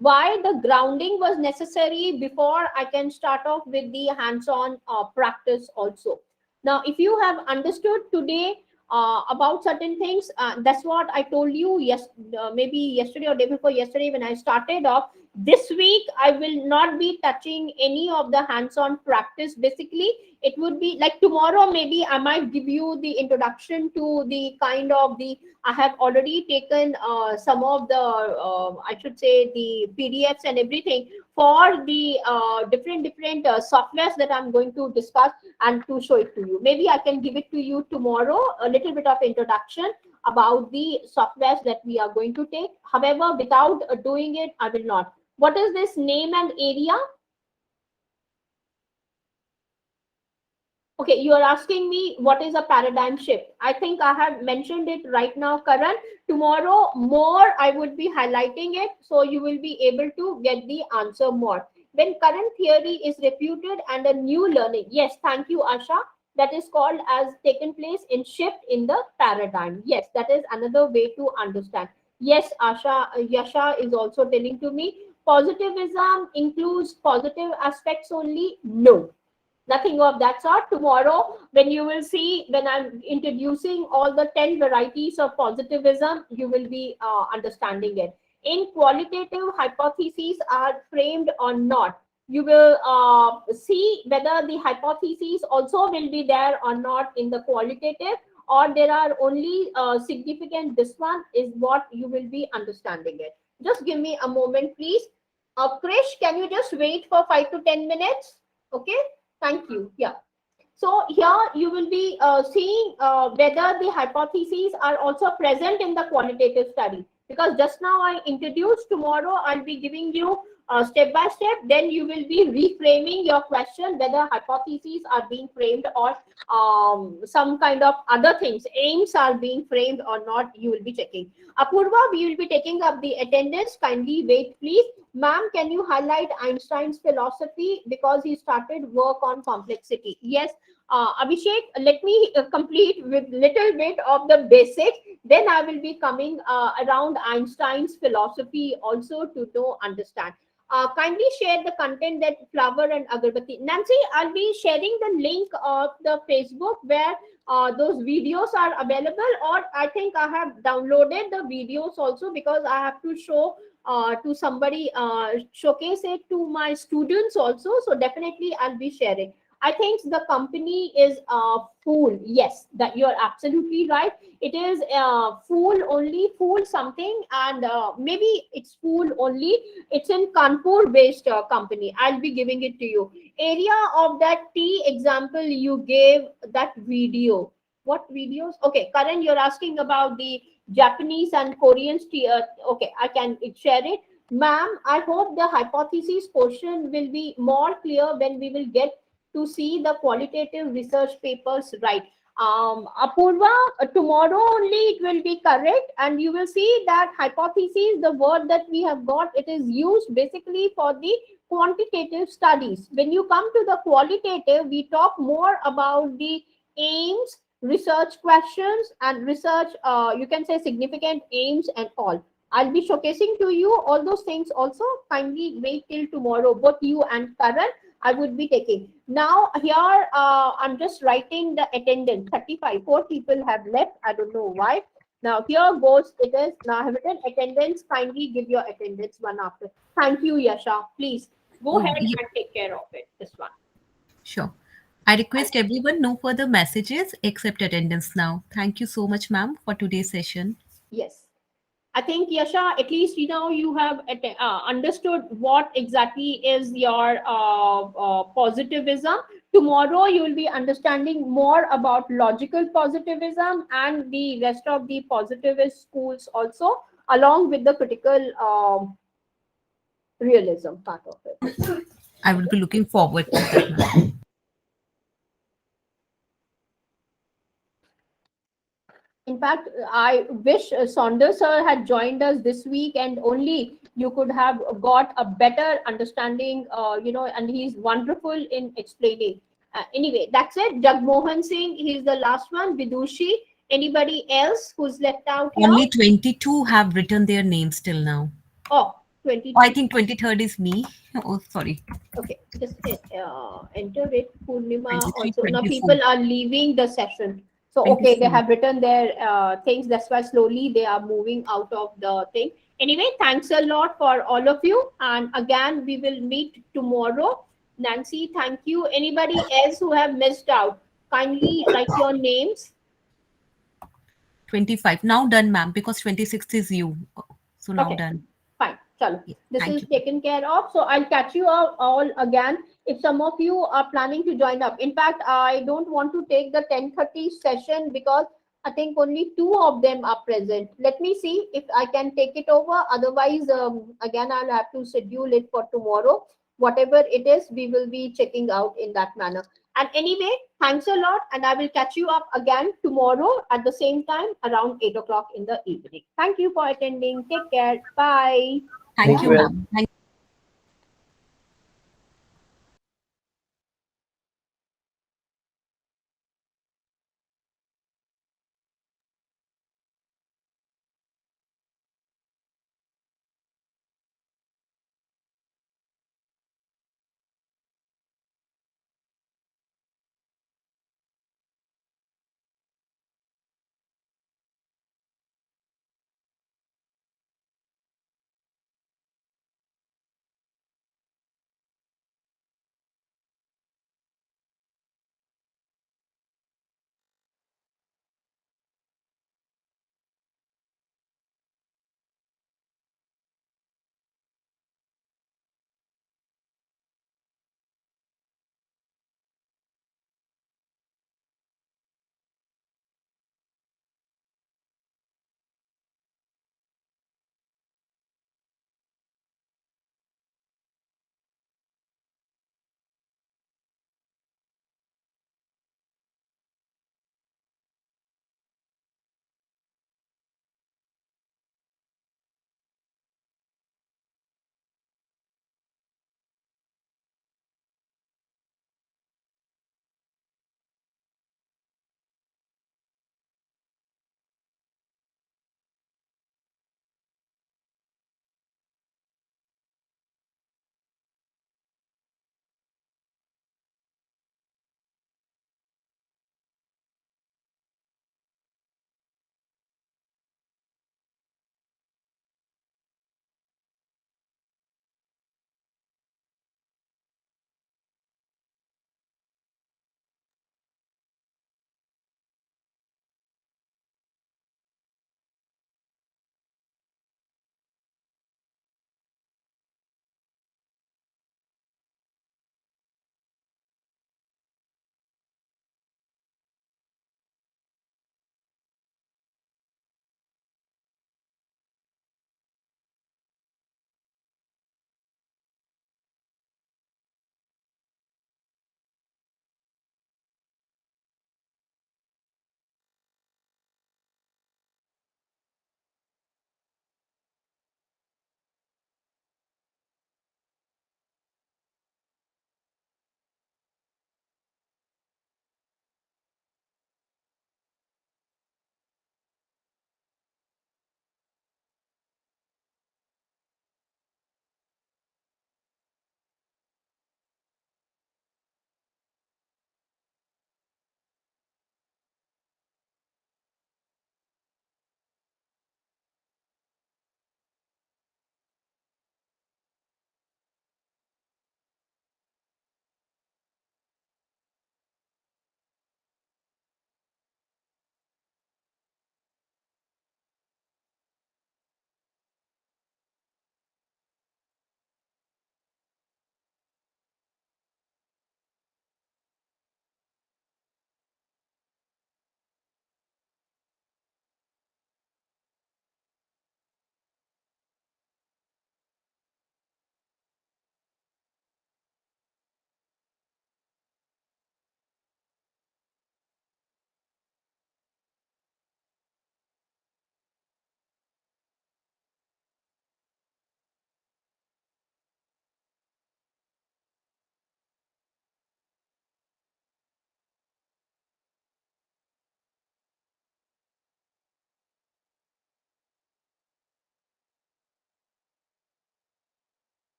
why the grounding was necessary before I can start off with the hands-on practice also. Now, if you have understood today about certain things, that's what I told you. Yes, maybe yesterday or day before yesterday when I started off. This week, I will not be touching any of the hands-on practice. Basically, it would be like tomorrow. Maybe I might give you the introduction to the kind of the. I have already taken some of the, I should say, the PDFs and everything for the different softwares that I'm going to discuss and to show it to you. Maybe I can give it to you tomorrow, a little bit of introduction about the softwares that we are going to take. However, without doing it, I will not. What is this name and area? Okay, you are asking me what is a paradigm shift. I think I have mentioned it right now, Karan. Tomorrow, more I would be highlighting it, so you will be able to get the answer more. When current theory is refuted and a new learning, yes, thank you, Asha. That is called as taken place in shift in the paradigm. Yes, that is another way to understand. Yes, Asha, Yasha is also telling to me, positivism includes positive aspects only. No, nothing of that sort. Tomorrow, when you will see, when I'm introducing all the 10 varieties of positivism, you will be understanding it. In qualitative, hypotheses are framed or not. You will see whether the hypotheses also will be there or not in the qualitative, or there are only significant. This one is what you will be understanding it. Just give me a moment, please. Krish, can you just wait for 5 to 10 minutes? Okay, thank you. Yeah. So here you will be seeing whether the hypotheses are also present in the qualitative study. Because just now I introduced, tomorrow I'll be giving you step by step. Then you will be reframing your question whether hypotheses are being framed or some kind of other things, aims are being framed or not. You will be checking. Apurva, we will be taking up the attendance. Kindly wait, please. Ma'am, can you highlight Einstein's philosophy because he started work on complexity? Yes, Abhishek, let me complete with little bit of the basics. Then I will be coming around Einstein's philosophy also to know, understand. Kindly share the content that flower and agarbatti. Nancy, I'll be sharing the link of the Facebook where those videos are available, or I think I have downloaded the videos also because I have to show to somebody, showcase it to my students also. So definitely I'll be sharing. I think the company is Fool. Yes, that you're absolutely right. It is Fool only, Fool something, and maybe it's Fool only. It's in Kanpur based company. I'll be giving it to you. Area of that tea example you gave, that video. What videos? Okay, Karan, you're asking about the Japanese and Korean tea. Okay, I can share it. Ma'am, I hope the hypothesis portion will be more clear when we will get to see the qualitative research papers, right? Apurva, tomorrow only it will be correct, and you will see that hypothesis, the word that we have got, it is used basically for the quantitative studies. When you come to the qualitative, we talk more about the aims, research questions, and research, you can say significant aims and all. I'll be showcasing to you all those things also. Kindly wait till tomorrow, both you and Karan. I would be taking. Now here, I'm just writing the attendance. 35, 4 people have left. I don't know why. Now here goes, it is, now I have written attendance. Kindly give your attendance one after. Thank you, Yasha. Please go Oh, ahead yeah, and take care of it, this one. sure. I request everyone no further messages except attendance now. Thank you so much, ma'am, for today's session. Yes. I think, Yasha, at least you know you have understood what exactly is your positivism. Tomorrow you will be understanding more about logical positivism and the rest of the positivist schools also, along with the critical realism part of it. I will be looking forward to that, ma'am. In fact, I wish Saunders sir had joined us this week, and only you could have got a better understanding, and he's wonderful in explaining. Anyway, that's it. Jagmohan Singh, he's the last one. Vidushi, anybody else who's left out here? Only 22 have written their names till now. Oh, Oh, I 22. think 23rd is me. Oh, sorry. Okay, just enter it. Purnima 23, also. Now 24. people are leaving the session. So, okay, they 24. have written their things. That's why slowly they are moving out of the thing. Anyway, thanks a lot for all of you. And again, we will meet tomorrow. Nancy, thank you. Anybody else who have missed out, kindly write your names. 25. Now done, ma'am, because 26th is you. So now Okay. done. Fine. Chalo. Yeah, This thank is you. taken care of. So I'll catch you all again if some of you are planning to join up. In fact, I don't want to take the 10:30 session because I think only two of them are present. Let me see if I can take it over. Otherwise, again, I'll have to schedule it for tomorrow. Whatever it is, we will be checking out in that manner. And anyway, thanks a lot. And I will catch you up again tomorrow at the same time around 8 o'clock in the evening. Thank you for attending. Take care. Bye. Thank Thank you, you. ma'am. Thank